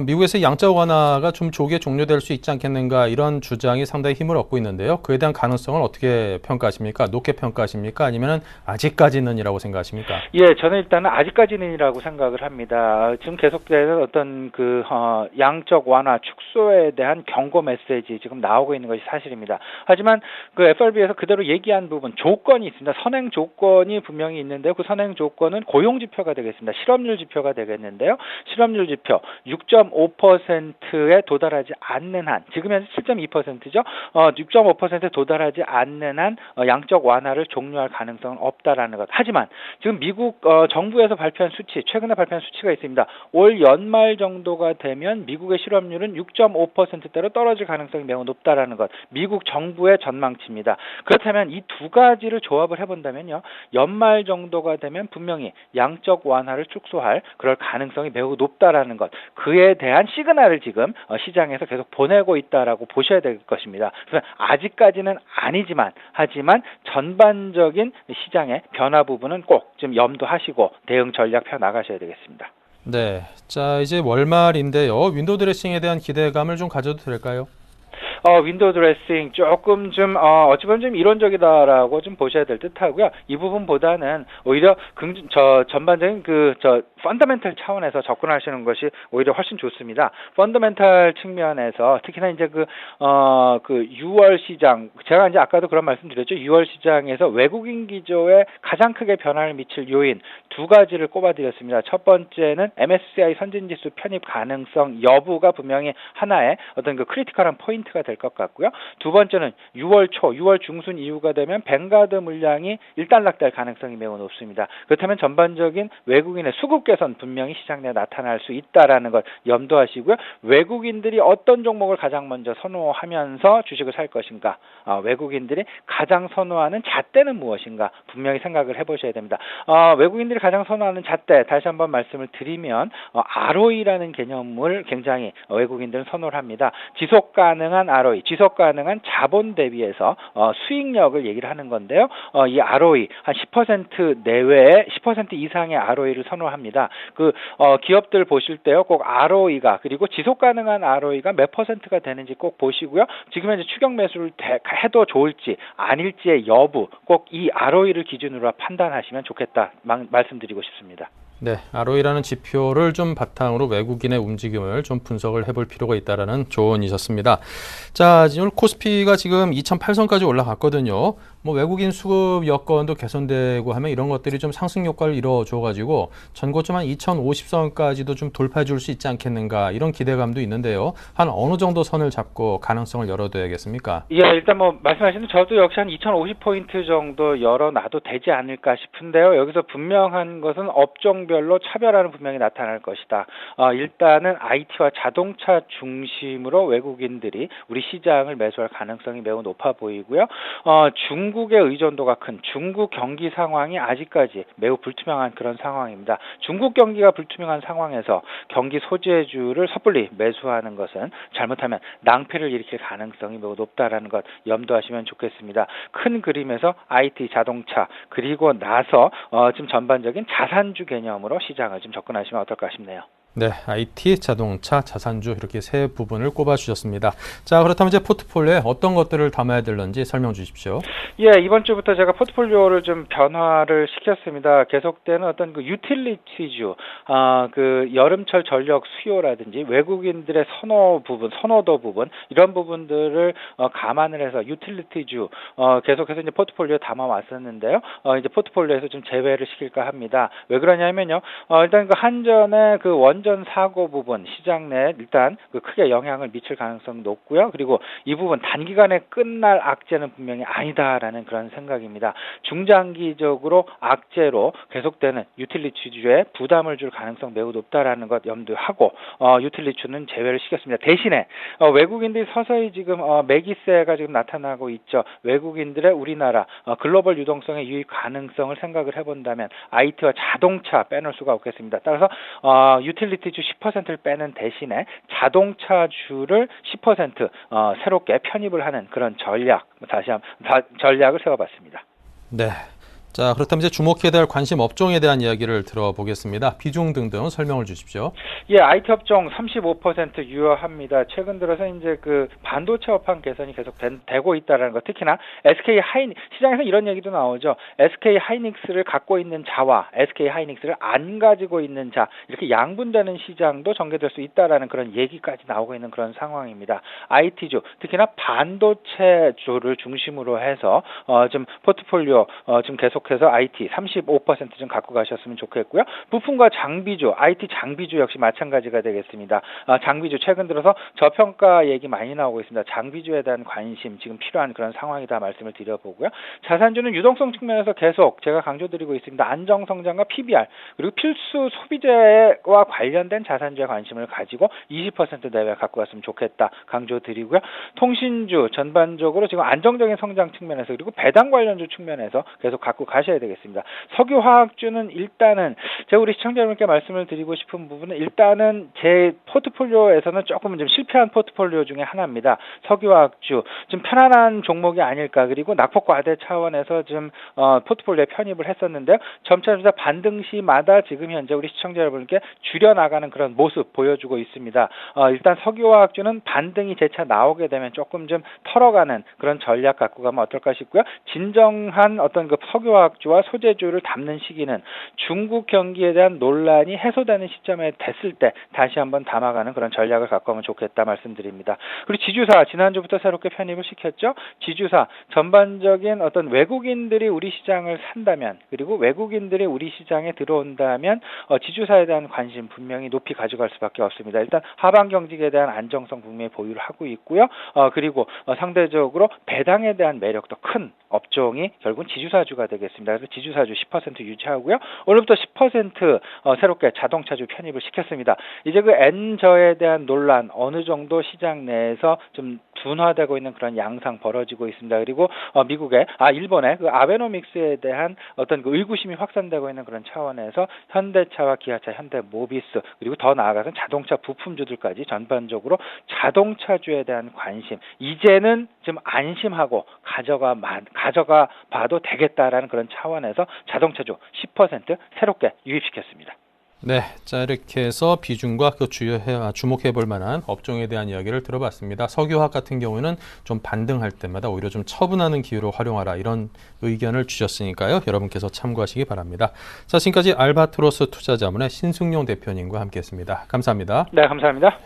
미국에서 양적 완화가 좀 조기에 종료될 수 있지 않겠는가, 이런 주장이 상당히 힘을 얻고 있는데요. 그에 대한 가능성을 어떻게 평가하십니까? 높게 평가하십니까? 아니면 아직까지는이라고 생각하십니까?
예, 저는 일단은 아직까지는이라고 생각을 합니다. 지금 계속되는 어떤 그 양적 완화 축소에 대한 경고 메시지 지금 나오고 있는 것이 사실입니다. 하지만 그 FRB에서 그대로 얘기한 부분 조건이 있습니다. 선행 조건이 분명히 있는데요. 그 선행 조건은 고용 지표가 되겠습니다. 실업률 지표가 되겠는데요. 실업률 지표 6.5%에 도달하지 않는 한, 지금 현재 7.2%죠. 6.5%에 도달하지 않는 한 양적 완화를 종료할 가능성은 없다라는 것. 하지만 지금 미국 정부에서 발표한 수치, 최근에 발표한 수치가 있습니다. 올 연말 정도가 되면 미국의 실업률은 6.5%대로 떨어질 가능성이 매우 높다라는 것. 미국 정부의 전망치입니다. 그렇다면 이 두 가지를 조합을 해본다면요. 연말 정도가 되면 분명히 양적 완화를 축소할 그럴 가능성이 매우 높다라는 것. 그에 대한 시그널을 지금 시장에서 계속 보내고 있다라고 보셔야 될 것입니다. 그래서 아직까지는 아니지만, 하지만 전반적인 시장의 변화 부분은 꼭 좀 염두하시고 대응 전략 펴 나가셔야 되겠습니다.
네. 자, 이제 월말인데요. 윈도우 드레싱에 대한 기대감을 좀 가져도 될까요?
윈도우 드레싱 조금 좀 어찌 보면 좀 이론적이다라고 좀 보셔야 될 듯하고요. 이 부분보다는 오히려 전반적인 펀더멘탈 차원에서 접근하시는 것이 오히려 훨씬 좋습니다. 펀더멘탈 측면에서 특히나 이제 그 6월 시장, 제가 이제 아까도 그런 말씀드렸죠. 6월 시장에서 외국인 기조에 가장 크게 변화를 미칠 요인 두 가지를 꼽아드렸습니다. 첫 번째는 MSCI 선진지수 편입 가능성 여부가 분명히 하나의 어떤 그 크리티컬한 포인트가 될 것 같고요. 두 번째는 6월 초, 6월 중순 이후가 되면 뱅가드 물량이 일단락될 가능성이 매우 높습니다. 그렇다면 전반적인 외국인의 수급 개선 분명히 시장 내에 나타날 수 있다라는 것 염두하시고요. 외국인들이 어떤 종목을 가장 먼저 선호하면서 주식을 살 것인가, 외국인들이 가장 선호하는 잣대는 무엇인가 분명히 생각을 해보셔야 됩니다. 외국인들이 가장 선호하는 잣대, 다시 한번 말씀을 드리면 ROE라는 개념을 굉장히 외국인들은 선호를 합니다. 지속 가능한 ROE, 지속 가능한 자본 대비해서 수익력을 얘기를 하는 건데요. 이 ROE 한 10% 내외에 10% 이상의 ROE를 선호합니다. 기업들 보실 때요, 꼭 ROE가, 그리고 지속 가능한 ROE가 몇 %가 되는지 꼭 보시고요. 지금 현재 추격 매수를 해도 좋을지 아닐지의 여부, 꼭 이 ROE를 기준으로 판단하시면 좋겠다 말씀드리고 싶습니다.
네, ROE라는 지표를 좀 바탕으로 외국인의 움직임을 좀 분석을 해볼 필요가 있다라는 조언이셨습니다. 자, 오늘 코스피가 지금 2008선까지 올라갔거든요. 뭐 외국인 수급 여건도 개선되고 하면 이런 것들이 좀 상승 효과를 이뤄줘가지고 전고점 한 2050선까지도 좀 돌파해 줄 수 있지 않겠는가 이런 기대감도 있는데요. 한 어느 정도 선을 잡고 가능성을 열어둬야겠습니까?
예, 일단 뭐 말씀하신 저도 역시 한 2050포인트 정도 열어놔도 되지 않을까 싶은데요. 여기서 분명한 것은 업종별로 차별화는 분명히 나타날 것이다. 일단은 IT와 자동차 중심으로 외국인들이 우리 시장을 매수할 가능성이 매우 높아 보이고요. 중국의 의존도가 큰 중국 경기 상황이 아직까지 매우 불투명한 그런 상황입니다. 중국 경기가 불투명한 상황에서 경기 소재주를 섣불리 매수하는 것은 잘못하면 낭패를 일으킬 가능성이 매우 높다라는 것 염두하시면 좋겠습니다. 큰 그림에서 IT, 자동차 그리고 나서 좀 전반적인 자산주 개념으로 시장을 좀 접근하시면 어떨까 싶네요.
네, IT, 자동차, 자산주 이렇게 세 부분을 꼽아주셨습니다. 자, 그렇다면 이제 포트폴리오에 어떤 것들을 담아야 될는지 설명 주십시오.
예, 이번 주부터 제가 포트폴리오를 좀 변화를 시켰습니다. 계속되는 어떤 그 유틸리티주, 그 여름철 전력 수요라든지 외국인들의 선호도 부분 이런 부분들을 감안을 해서 유틸리티주 계속해서 이제 포트폴리오에 담아 왔었는데요. 이제 포트폴리오에서 좀 제외를 시킬까 합니다. 왜 그러냐면요. 일단 그 한전의 그 원전 사고 부분 시장 내에 일단 그 크게 영향을 미칠 가능성이 높고요. 그리고 이 부분 단기간에 끝날 악재는 분명히 아니다라는 그런 생각입니다. 중장기적으로 악재로 계속되는 유틸리티주에 부담을 줄 가능성 매우 높다라는 것 염두하고 유틸리티주는 제외를 시켰습니다. 대신에 외국인들이 서서히 지금 매기세가 지금 나타나고 있죠. 외국인들의 우리나라 글로벌 유동성의 유입 가능성을 생각을 해본다면 IT와 자동차 빼놓을 수가 없겠습니다. 따라서 유틸리티주 10%를 빼는 대신에 자동차주를 10% 새롭게 편입을 하는 그런 전략을 세워봤습니다.
네. 자, 그렇다면 이제 주목해야 될 관심 업종에 대한 이야기를 들어보겠습니다. 비중 등등 설명을 주십시오.
예, IT 업종 35% 유효합니다. 최근 들어서 이제 그 반도체 업황 개선이 계속 되고 있다라는 것. 특히나 시장에서 이런 얘기도 나오죠. SK 하이닉스를 갖고 있는 자와 SK 하이닉스를 안 가지고 있는 자 이렇게 양분되는 시장도 전개될 수 있다라는 그런 얘기까지 나오고 있는 그런 상황입니다. IT주 특히나 반도체주를 중심으로 해서 좀 포트폴리오 좀 계속해서 IT 35% 좀 갖고 가셨으면 좋겠고요. 부품과 장비주, IT 장비주 역시 마찬가지가 되겠습니다. 장비주 최근 들어서 저평가 얘기 많이 나오고 있습니다. 장비주에 대한 관심 지금 필요한 그런 상황이다 말씀을 드려보고요. 자산주는 유동성 측면에서 계속 제가 강조드리고 있습니다. 안정성장과 PBR 그리고 필수 소비재와 관련된 자산주에 관심을 가지고 20% 내외 갖고 갔으면 좋겠다 강조드리고요. 통신주 전반적으로 지금 안정적인 성장 측면에서 그리고 배당 관련주 측면에서 계속 갖고 가셔야 되겠습니다. 석유화학주는 일단은 제가 우리 시청자 여러분께 말씀을 드리고 싶은 부분은 일단은 제 포트폴리오에서는 조금 좀 실패한 포트폴리오 중에 하나입니다. 석유화학주 좀 편안한 종목이 아닐까 그리고 낙폭과대 차원에서 좀 포트폴리오에 편입을 했었는데요. 점차 반등 시마다 지금 현재 우리 시청자 여러분께 줄여나가는 그런 모습 보여주고 있습니다. 일단 석유화학주는 반등이 재차 나오게 되면 조금 좀 털어가는 그런 전략 갖고 가면 어떨까 싶고요. 진정한 어떤 그 석유화학주와 소재주를 담는 시기는 중국 경기에 대한 논란이 해소되는 시점에 됐을 때 다시 한번 담아가는 그런 전략을 갖고 가면 좋겠다 말씀드립니다. 그리고 지주사 지난주부터 새롭게 편입을 시켰죠. 지주사 전반적인 어떤 외국인들이 우리 시장을 산다면 그리고 외국인들이 우리 시장에 들어온다면 지주사에 대한 관심 분명히 높이 가져갈 수밖에 없습니다. 일단 하반 경직에 대한 안정성 분명히 보유를 하고 있고요. 그리고 상대적으로 배당에 대한 매력도 큰 업종이 결국은 지주사주가 되겠습니다. 그래서 지주사주 10% 유지하고요. 오늘부터 10% 새롭게 자동차주 편입을 시켰습니다. 이제 그 N저에 대한 논란 어느 정도 시장 내에서 좀 둔화되고 있는 그런 양상 벌어지고 있습니다. 그리고 일본의 그 아베노믹스에 대한 어떤 그 의구심이 확산되고 있는 그런 차원에서 현대차와 기아차, 현대모비스 그리고 더 나아가서는 자동차 부품주들까지 전반적으로 자동차주에 대한 관심 이제는 좀 안심하고 가져가 봐도 되겠다라는 그런 차원에서 자동차주 10% 새롭게 유입시켰습니다.
네, 자 이렇게 해서 비중과 그 주목해 볼 만한 업종에 대한 이야기를 들어봤습니다. 석유화학 같은 경우에는 좀 반등할 때마다 오히려 좀 처분하는 기회로 활용하라 이런 의견을 주셨으니까요. 여러분께서 참고하시기 바랍니다. 자, 지금까지 알바트로스 투자자문의 신승용 대표님과 함께했습니다. 감사합니다.
네, 감사합니다.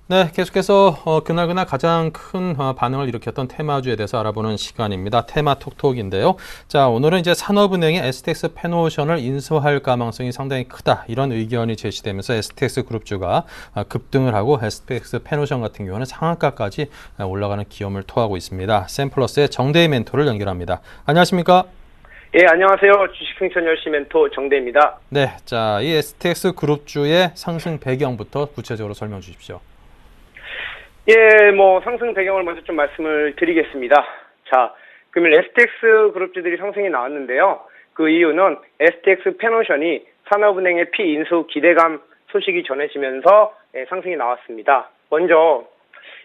네, 계속해서 그날그날 가장 큰 반응을 일으켰던 테마주에 대해서 알아보는 시간입니다. 테마 톡톡인데요. 자, 오늘은 이제 산업은행이 STX 페노션을 인수할 가망성이 상당히 크다, 이런 의견이 제시되면서 STX 그룹주가 급등을 하고 STX 페노션 같은 경우는 상한가까지 올라가는 기염을 토하고 있습니다. 샘플러스의 정대희 멘토를 연결합니다. 안녕하십니까?
예, 안녕하세요. 주식생천 열심히 멘토 정대입니다.
네, 자, 이 STX 그룹주의 상승 배경부터 구체적으로 설명 주십시오.
예, 상승 배경을 먼저 좀 말씀을 드리겠습니다. 자, 그러면 STX 그룹주들이 상승이 나왔는데요. 그 이유는 STX 페노션이 산업은행의 피인수 기대감 소식이 전해지면서 상승이 나왔습니다. 먼저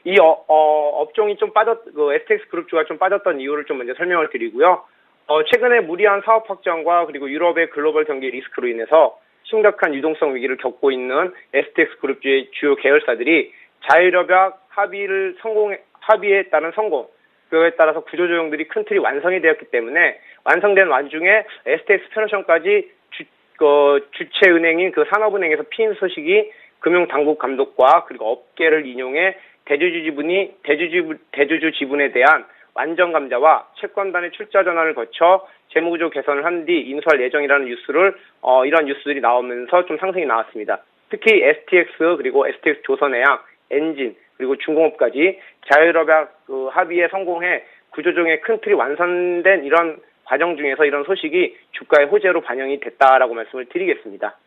이 업종이 좀 STX 그룹주가 좀 빠졌던 이유를 좀 먼저 설명을 드리고요. 최근에 무리한 사업 확장과 그리고 유럽의 글로벌 경기 리스크로 인해서 심각한 유동성 위기를 겪고 있는 STX 그룹주의 주요 계열사들이 자율협약 합의에 따른 성공, 그에 따라서 구조조정들이 큰 틀이 완성이 되었기 때문에 완성된 와중에 STX 페노션까지 주체은행인 그 산업은행에서 피임 소식이 금융당국 감독과 그리고 업계를 인용해 대주주 지분에 대한 완전 감자와 채권단의 출자 전환을 거쳐 재무구조 개선을 한 뒤 인수할 예정이라는 이런 뉴스들이 나오면서 좀 상승이 나왔습니다. 특히 STX 그리고 STX 조선해양, 엔진 그리고 중공업까지 자율협약 합의에 성공해 구조조정의 큰 틀이 완성된 이런 과정 중에서 이런 소식이 주가의 호재로 반영이 됐다라고 말씀을 드리겠습니다.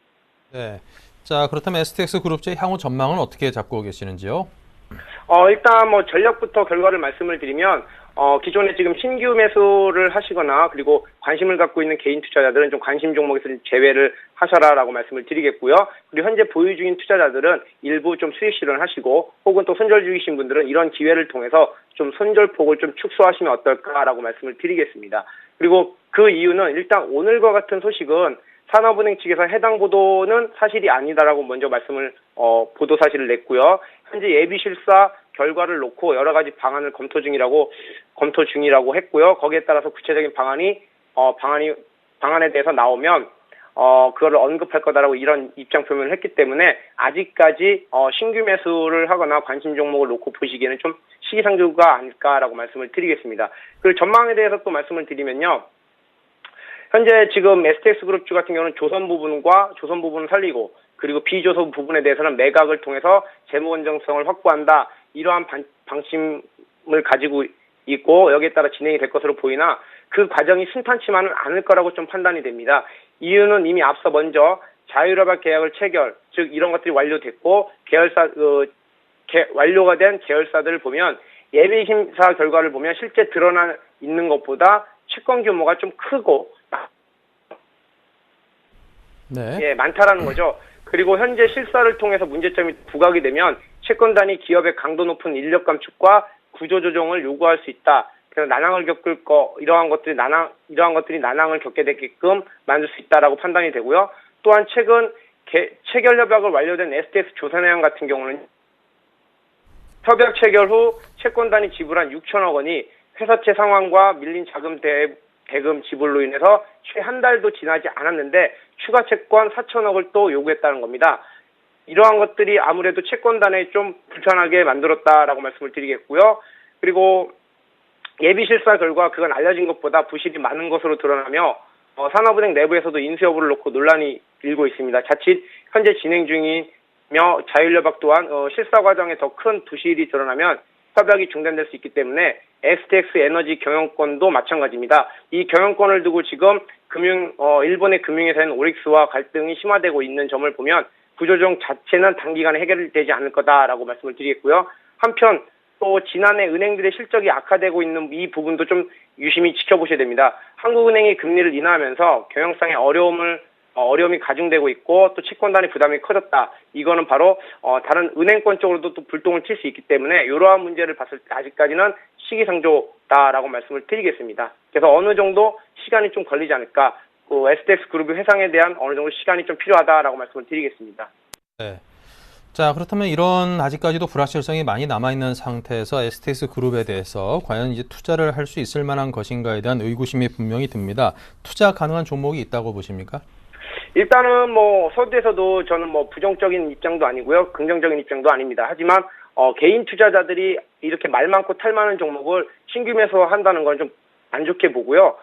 네, 자, 그렇다면 STX 그룹주의 향후 전망은 어떻게 잡고 계시는지요?
일단 전략부터 결과를 말씀을 드리면 기존에 지금 신규 매수를 하시거나 그리고 관심을 갖고 있는 개인 투자자들은 좀 관심 종목에서 제외를 하셔라라고 말씀을 드리겠고요. 그리고 현재 보유 중인 투자자들은 일부 좀 수익 실현하시고 혹은 또 손절 중이신 분들은 이런 기회를 통해서 좀 손절폭을 좀 축소하시면 어떨까라고 말씀을 드리겠습니다. 그리고 그 이유는 일단 오늘과 같은 소식은 산업은행 측에서 해당 보도는 사실이 아니다라고 먼저 말씀을 보도 사실을 냈고요. 현재 예비 실사 결과를 놓고 여러 가지 방안을 검토 중이라고 했고요. 거기에 따라서 구체적인 방안에 대해서 나오면 그거를 언급할 거다라고 이런 입장 표명을 했기 때문에 아직까지 신규 매수를 하거나 관심 종목을 놓고 보시기에는 좀 시기상조가 아닐까라고 말씀을 드리겠습니다. 그리고 전망에 대해서 또 말씀을 드리면요. 현재 지금 STX 그룹주 같은 경우는 조선 부분을 살리고 그리고 비조선 부분에 대해서는 매각을 통해서 재무 건전성을 확보한다. 이러한 방침을 가지고 있고 여기에 따라 진행이 될 것으로 보이나 그 과정이 순탄치만은 않을 거라고 좀 판단이 됩니다. 이유는 이미 앞서 먼저 자율협약 계약을 체결, 즉 이런 것들이 완료됐고 완료가 된 계열사들을 보면 예비 심사 결과를 보면 실제 드러나 있는 것보다 채권 규모가 좀 크고 많다라는 거죠. 그리고 현재 실사를 통해서 문제점이 부각이 되면 채권단이 기업의 강도 높은 인력 감축과 구조 조정을 요구할 수 있다. 그래서 난항을 겪을 이러한 것들이 난항을 겪게 되게끔 만들 수 있다라고 판단이 되고요. 또한 최근 체결 협약을 완료된 STX 조선해양 같은 경우는 협약 체결 후 채권단이 지불한 6천억 원이 회사채 상환과 밀린 자금 대금 지불로 인해서 채 한 달도 지나지 않았는데 추가 채권 4천억을 또 요구했다는 겁니다. 이러한 것들이 아무래도 채권단에 좀 불편하게 만들었다라고 말씀을 드리겠고요. 그리고 예비 실사 결과 그건 알려진 것보다 부실이 많은 것으로 드러나며 산업은행 내부에서도 인수 여부를 놓고 논란이 일고 있습니다. 자칫 현재 진행 중이며 자율협약 또한 실사 과정에 더 큰 부실이 드러나면 협약이 중단될 수 있기 때문에 STX 에너지 경영권도 마찬가지입니다. 이 경영권을 두고 지금 일본의 금융회사인 오릭스와 갈등이 심화되고 있는 점을 보면 구조조정 자체는 단기간에 해결되지 않을 거다라고 말씀을 드리겠고요. 한편 또 지난해 은행들의 실적이 악화되고 있는 이 부분도 좀 유심히 지켜보셔야 됩니다. 한국은행이 금리를 인하하면서 경영상의 어려움이 가중되고 있고 또 채권단의 부담이 커졌다. 이거는 바로 다른 은행권 쪽으로도 또 불똥을 튈 수 있기 때문에 이러한 문제를 봤을 때 아직까지는 시기상조다라고 말씀을 드리겠습니다. 그래서 어느 정도 시간이 좀 걸리지 않을까. STX 그룹의 회상에 대한 어느 정도 시간이 좀 필요하다라고 말씀을 드리겠습니다.
네. 자, 그렇다면 이런 아직까지도 불확실성이 많이 남아있는 상태에서 STX 그룹에 대해서 과연 이제 투자를 할 수 있을 만한 것인가에 대한 의구심이 분명히 듭니다. 투자 가능한 종목이 있다고 보십니까?
일단은 서두에서도 저는 부정적인 입장도 아니고요. 긍정적인 입장도 아닙니다. 하지만 개인 투자자들이 이렇게 말 많고 탈 많은 종목을 신규 매수한다는 건 좀 안 좋게 보고요.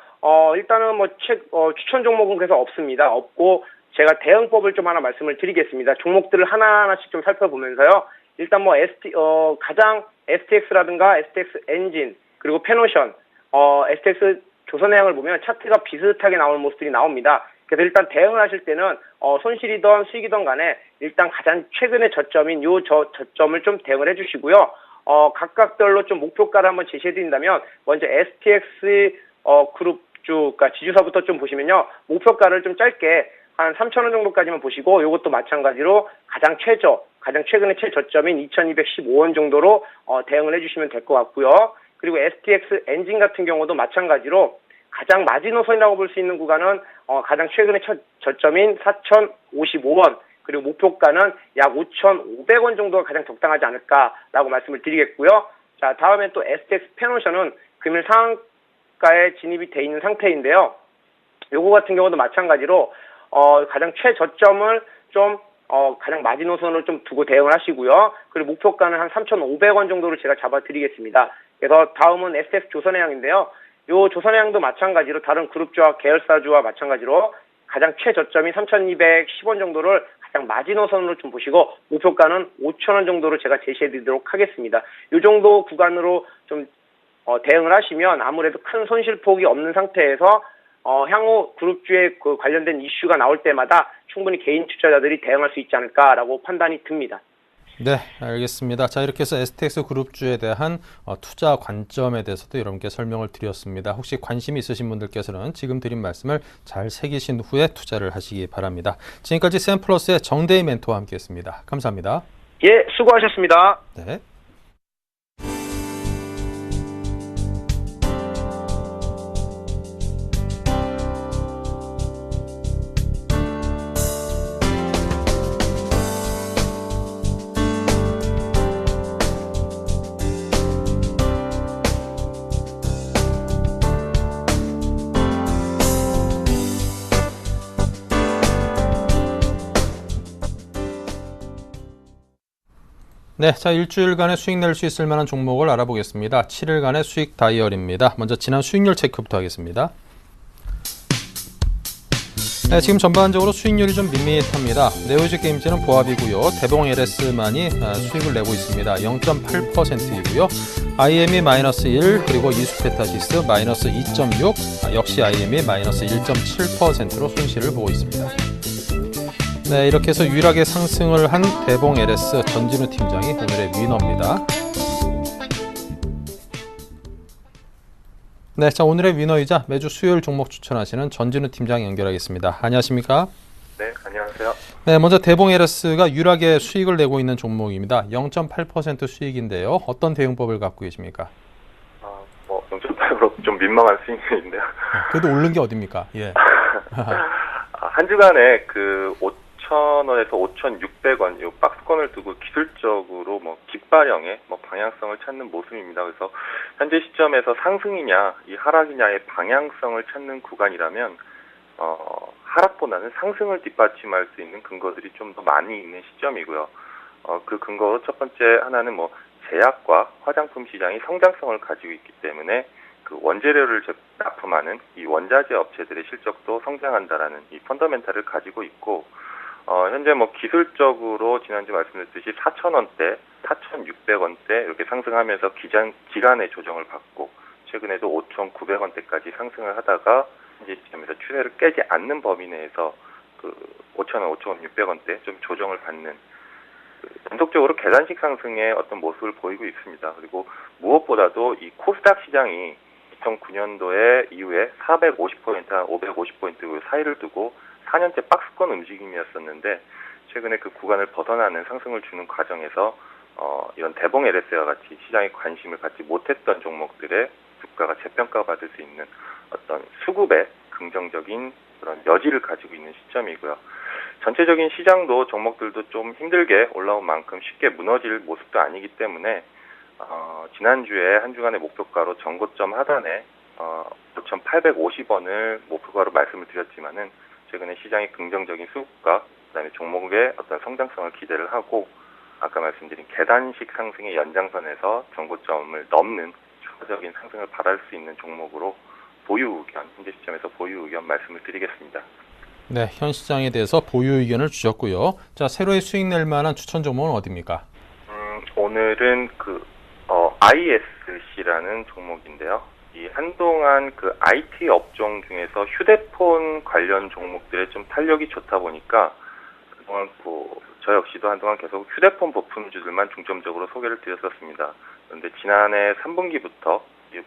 일단은 추천 종목은 그래서 없습니다. 없고, 제가 대응법을 좀 하나 말씀을 드리겠습니다. 종목들을 하나하나씩 좀 살펴보면서요. 일단 가장 STX라든가 STX 엔진, 그리고 페노션, STX 조선해양을 보면 차트가 비슷하게 나오는 모습들이 나옵니다. 그래서 일단 대응을 하실 때는, 손실이든 수익이든 간에 일단 가장 최근의 저점인 저점을 좀 대응을 해주시고요. 각각별로 좀 목표가를 한번 제시해 드린다면, 먼저 STX, 그룹주, 그러니까 지주사부터 좀 보시면요. 목표가를 좀 짧게 한 3,000원 정도까지만 보시고, 이것도 마찬가지로 가장 최근의 최저점인 2,215원 정도로, 대응을 해주시면 될 것 같고요. 그리고 STX 엔진 같은 경우도 마찬가지로 가장 마지노선이라고 볼 수 있는 구간은, 가장 최근의 저점인 4,055원, 그리고 목표가는 약 5,500원 정도가 가장 적당하지 않을까라고 말씀을 드리겠고요. 자, 다음에 또 STX 페노션은 금일 상한가에 진입이 돼 있는 상태인데요. 요거 같은 경우도 마찬가지로, 가장 최저점을 좀, 가장 마지노선으로 좀 두고 대응을 하시고요. 그리고 목표가는 한 3,500원 정도를 제가 잡아드리겠습니다. 그래서 다음은 STX 조선해양인데요. 요 조선해양도 마찬가지로 다른 그룹주와 계열사주와 마찬가지로 가장 최저점이 3,210원 정도를 가장 마지노선으로 좀 보시고, 목표가는 5,000원 정도로 제가 제시해 드리도록 하겠습니다. 요 정도 구간으로 좀 대응을 하시면 아무래도 큰 손실폭이 없는 상태에서 향후 그룹주에 그 관련된 이슈가 나올 때마다 충분히 개인 투자자들이 대응할 수 있지 않을까라고 판단이 듭니다.
네, 알겠습니다. 자, 이렇게 해서 STX 그룹주에 대한 투자 관점에 대해서도 여러분께 설명을 드렸습니다. 혹시 관심이 있으신 분들께서는 지금 드린 말씀을 잘 새기신 후에 투자를 하시기 바랍니다. 지금까지 샘플러스의 정대희 멘토와 함께했습니다. 감사합니다.
예, 수고하셨습니다.
네. 네, 자, 일주일간의 수익 낼 수 있을 만한 종목을 알아보겠습니다. 7일간의 수익 다이얼입니다. 먼저 지난 수익률 체크부터 하겠습니다. 네, 지금 전반적으로 수익률이 좀 밋밋합니다. 네오지 게임즈는 보합이고요. 대봉 LS만이 수익을 내고 있습니다. 0.8%이고요. IM이 마이너스 1, 그리고 이수페타시스 마이너스 2.6, 역시 IM이 마이너스 1.7%로 손실을 보고 있습니다. 네, 이렇게 해서 유일하게 상승을 한 대봉 LS 전진우 팀장이 오늘의 위너입니다. 네, 자, 오늘의 위너이자 매주 수요일 종목 추천하시는 전진우 팀장 연결하겠습니다. 안녕하십니까?
네, 안녕하세요.
네, 먼저 대봉 LS가 유일하게 수익을 내고 있는 종목입니다. 0.8% 수익인데요. 어떤 대응법을 갖고 계십니까?
0.8% 좀 민망한 수익률인데요.
그래도 오른 게 어딥니까? 예.
한 주간에 5,000원에서 5,600원 이 박스권을 두고 기술적으로 깃발형의 방향성을 찾는 모습입니다. 그래서 현재 시점에서 상승이냐 이 하락이냐의 방향성을 찾는 구간이라면 하락보다는 상승을 뒷받침할 수 있는 근거들이 좀 더 많이 있는 시점이고요. 그 근거로 첫 번째 하나는 제약과 화장품 시장이 성장성을 가지고 있기 때문에 그 원재료를 납품하는 이 원자재 업체들의 실적도 성장한다라는 이 펀더멘탈을 가지고 있고, 현재 기술적으로 지난주 말씀드렸듯이 4,000원대, 4,600원대 이렇게 상승하면서 기간의 조정을 받고, 최근에도 5,900원대까지 상승을 하다가 현재 시점에서 추세를 깨지 않는 범위 내에서 5,000원, 5,600원대 좀 조정을 받는 전속적으로 계단식 상승의 어떤 모습을 보이고 있습니다. 그리고 무엇보다도 이 코스닥 시장이 2009년도에 이후에 450포인트, 550포인트 사이를 두고 4년째 박스권 움직임이었었는데, 최근에 그 구간을 벗어나는 상승을 주는 과정에서 이런 대봉 LS와 같이 시장에 관심을 갖지 못했던 종목들의 주가가 재평가받을 수 있는 어떤 수급의 긍정적인 그런 여지를 가지고 있는 시점이고요. 전체적인 시장도 종목들도 좀 힘들게 올라온 만큼 쉽게 무너질 모습도 아니기 때문에 지난주에 한 주간의 목표가로 전고점 하단에 5,850원을 목표가로 말씀을 드렸지만은, 최근에 시장의 긍정적인 수급과 그다음에 종목의 어떤 성장성을 기대를 하고 아까 말씀드린 계단식 상승의 연장선에서 정고점을 넘는 추가적인 상승을 바랄 수 있는 종목으로 보유 의견, 현재 시점에서 보유 의견 말씀을 드리겠습니다.
네, 현 시장에 대해서 보유 의견을 주셨고요. 자, 새로이 수익 낼 만한 추천 종목은 어디입니까?
오늘은 ISC라는 종목인데요. 이 한동안 그 IT 업종 중에서 휴대폰 관련 종목들에 좀 탄력이 좋다 보니까 그동안 저 역시도 한동안 계속 휴대폰 부품주들만 중점적으로 소개를 드렸었습니다. 그런데 지난해 3분기부터 이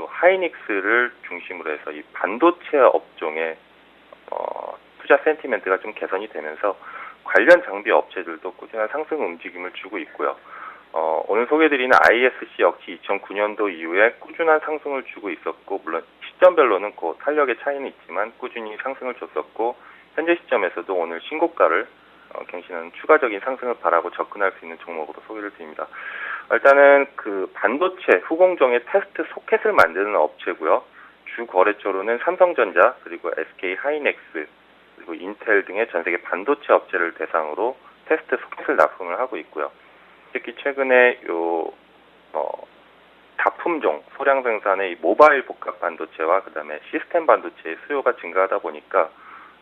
하이닉스를 중심으로 해서 이 반도체 업종의 투자 센티멘트가 좀 개선이 되면서 관련 장비 업체들도 꾸준한 상승 움직임을 주고 있고요. 오늘 소개드리는 ISC 역시 2009년도 이후에 꾸준한 상승을 주고 있었고, 물론 시점별로는 탄력의 차이는 있지만 꾸준히 상승을 줬었고, 현재 시점에서도 오늘 신고가를 갱신하는 추가적인 상승을 바라고 접근할 수 있는 종목으로 소개를 드립니다. 일단은 그 반도체 후공정의 테스트 소켓을 만드는 업체고요. 주 거래처로는 삼성전자, 그리고 SK 하이닉스, 그리고 인텔 등의 전 세계 반도체 업체를 대상으로 테스트 소켓을 납품을 하고 있고요. 특히 최근에 다품종 소량 생산의 모바일 복합 반도체와 그다음에 시스템 반도체의 수요가 증가하다 보니까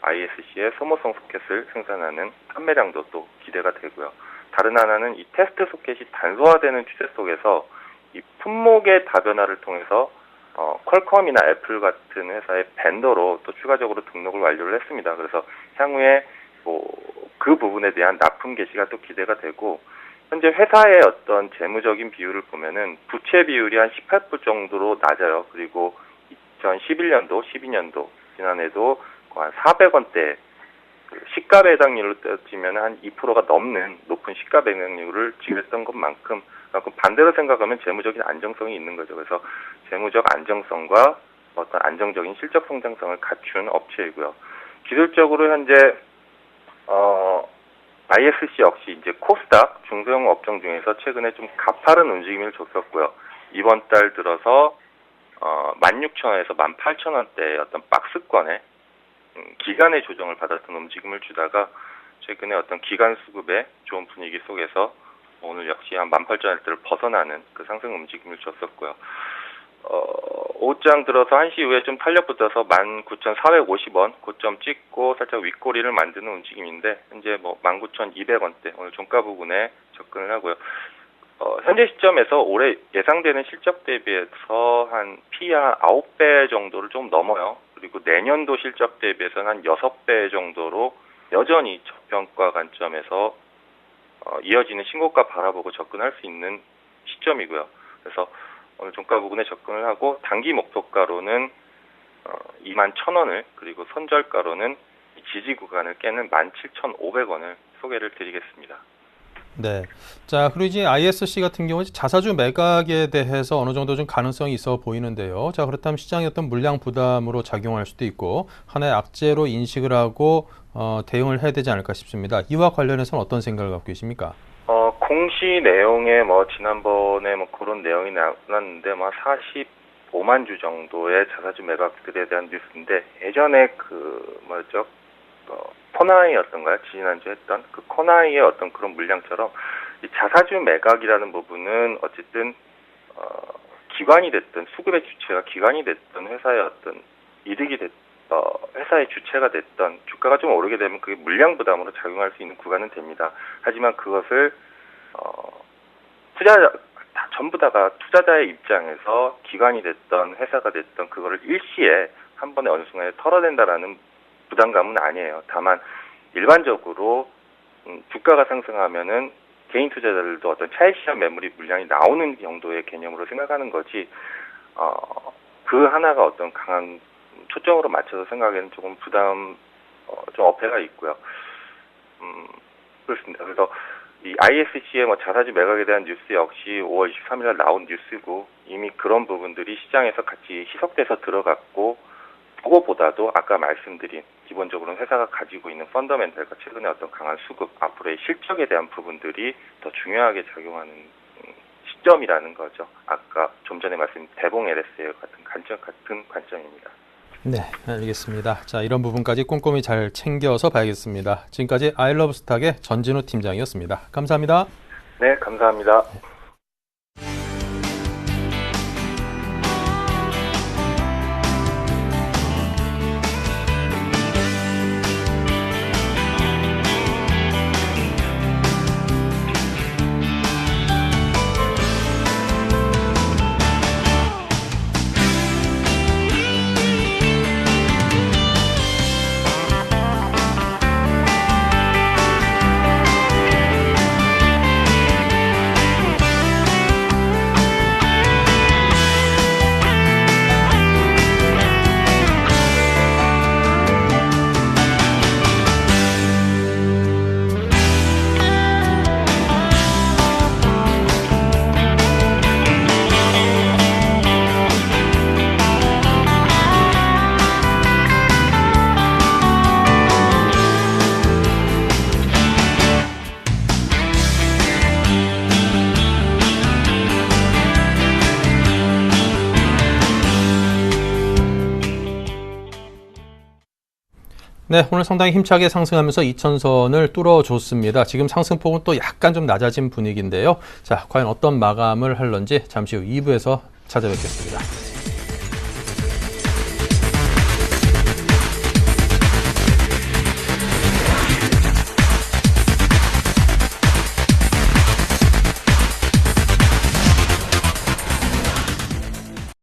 ISC의 소모성 소켓을 생산하는 판매량도 또 기대가 되고요. 다른 하나는 이 테스트 소켓이 단소화되는 추세 속에서 이 품목의 다변화를 통해서 퀄컴이나 애플 같은 회사의 벤더로 또 추가적으로 등록을 완료를 했습니다. 그래서 향후에 그 부분에 대한 납품 개시가 또 기대가 되고, 현재 회사의 어떤 재무적인 비율을 보면은 부채 비율이 한 18% 정도로 낮아요. 그리고 2011년도, 12년도 지난해도 한 400원대 시가 배당률로 따지면 한 2%가 넘는 높은 시가 배당률을 지급했던 것만큼 반대로 생각하면 재무적인 안정성이 있는 거죠. 그래서 재무적 안정성과 어떤 안정적인 실적 성장성을 갖춘 업체이고요. 기술적으로 현재 ISC 역시 이제 코스닥 중소형 업종 중에서 최근에 좀 가파른 움직임을 줬었고요. 이번 달 들어서 16,000원에서 18,000원대의 어떤 박스권에 기간의 조정을 받았던 움직임을 주다가 최근에 어떤 기간 수급의 좋은 분위기 속에서 오늘 역시 한 18,000원대를 벗어나는 그 상승 움직임을 줬었고요. 오후장 들어서 1시 이후에 좀 탄력 붙어서 19,450원 고점 찍고 살짝 윗꼬리를 만드는 움직임인데, 현재 19,200원대 오늘 종가 부분에 접근을 하고요. 현재 시점에서 올해 예상되는 실적 대비해서 한 PER 9배 정도를 좀 넘어요. 그리고 내년도 실적 대비해서는 한 6배 정도로 여전히 저평가 관점에서 이어지는 신고가 바라보고 접근할 수 있는 시점이고요. 그래서 오늘 종가 부분에 접근을 하고 단기 목표가로는 21,000원을, 그리고 선절가로는 지지 구간을 깨는 17,500원을 소개를 드리겠습니다.
네. 자, 그리고 이제 ISC 같은 경우는 자사주 매각에 대해서 어느 정도 좀 가능성이 있어 보이는데요. 자, 그렇다면 시장의 어떤 물량 부담으로 작용할 수도 있고 하나의 악재로 인식을 하고 대응을 해야 되지 않을까 싶습니다. 이와 관련해서는 어떤 생각을 갖고 계십니까?
공시 내용에 지난번에 그런 내용이 나왔는데 45만 주 정도의 자사주 매각들에 대한 뉴스인데, 예전에 코나이였던가요? 지난주에 했던 그 코나이의 어떤 그런 물량처럼 이 자사주 매각이라는 부분은 어쨌든 기관이 됐든 수급의 주체가 기관이 됐든 회사의 어떤 이득이 회사의 주체가 됐던 주가가 좀 오르게 되면 그게 물량 부담으로 작용할 수 있는 구간은 됩니다. 하지만 그것을 전부 다가 투자자의 입장에서 기관이 됐던 회사가 됐던 그거를 일시에 한 번에 어느 순간에 털어낸다라는 부담감은 아니에요. 다만 일반적으로 주가가 상승하면은 개인 투자자들도 어떤 차익실현 매물이 물량이 나오는 정도의 개념으로 생각하는 거지, 그 하나가 어떤 강한 초점으로 맞춰서 생각하기에는 조금 부담, 좀 어폐가 있고요. 그렇습니다. 그래서 이 ISC의 자사주 매각에 대한 뉴스 역시 5월 23일 날 나온 뉴스고, 이미 그런 부분들이 시장에서 같이 희석돼서 들어갔고, 그거보다도 아까 말씀드린 기본적으로는 회사가 가지고 있는 펀더멘털과 최근에 어떤 강한 수급, 앞으로의 실적에 대한 부분들이 더 중요하게 작용하는 시점이라는 거죠. 아까 좀 전에 말씀드린 대봉 LSA 같은 관점입니다.
네, 알겠습니다. 자, 이런 부분까지 꼼꼼히 잘 챙겨서 봐야겠습니다. 지금까지 아이러브스탁의 전진우 팀장이었습니다. 감사합니다.
네, 감사합니다.
네, 오늘 상당히 힘차게 상승하면서 2000선을 뚫어줬습니다. 지금 상승폭은 또 약간 좀 낮아진 분위기인데요. 자, 과연 어떤 마감을 할런지 잠시 후 2부에서 찾아뵙겠습니다.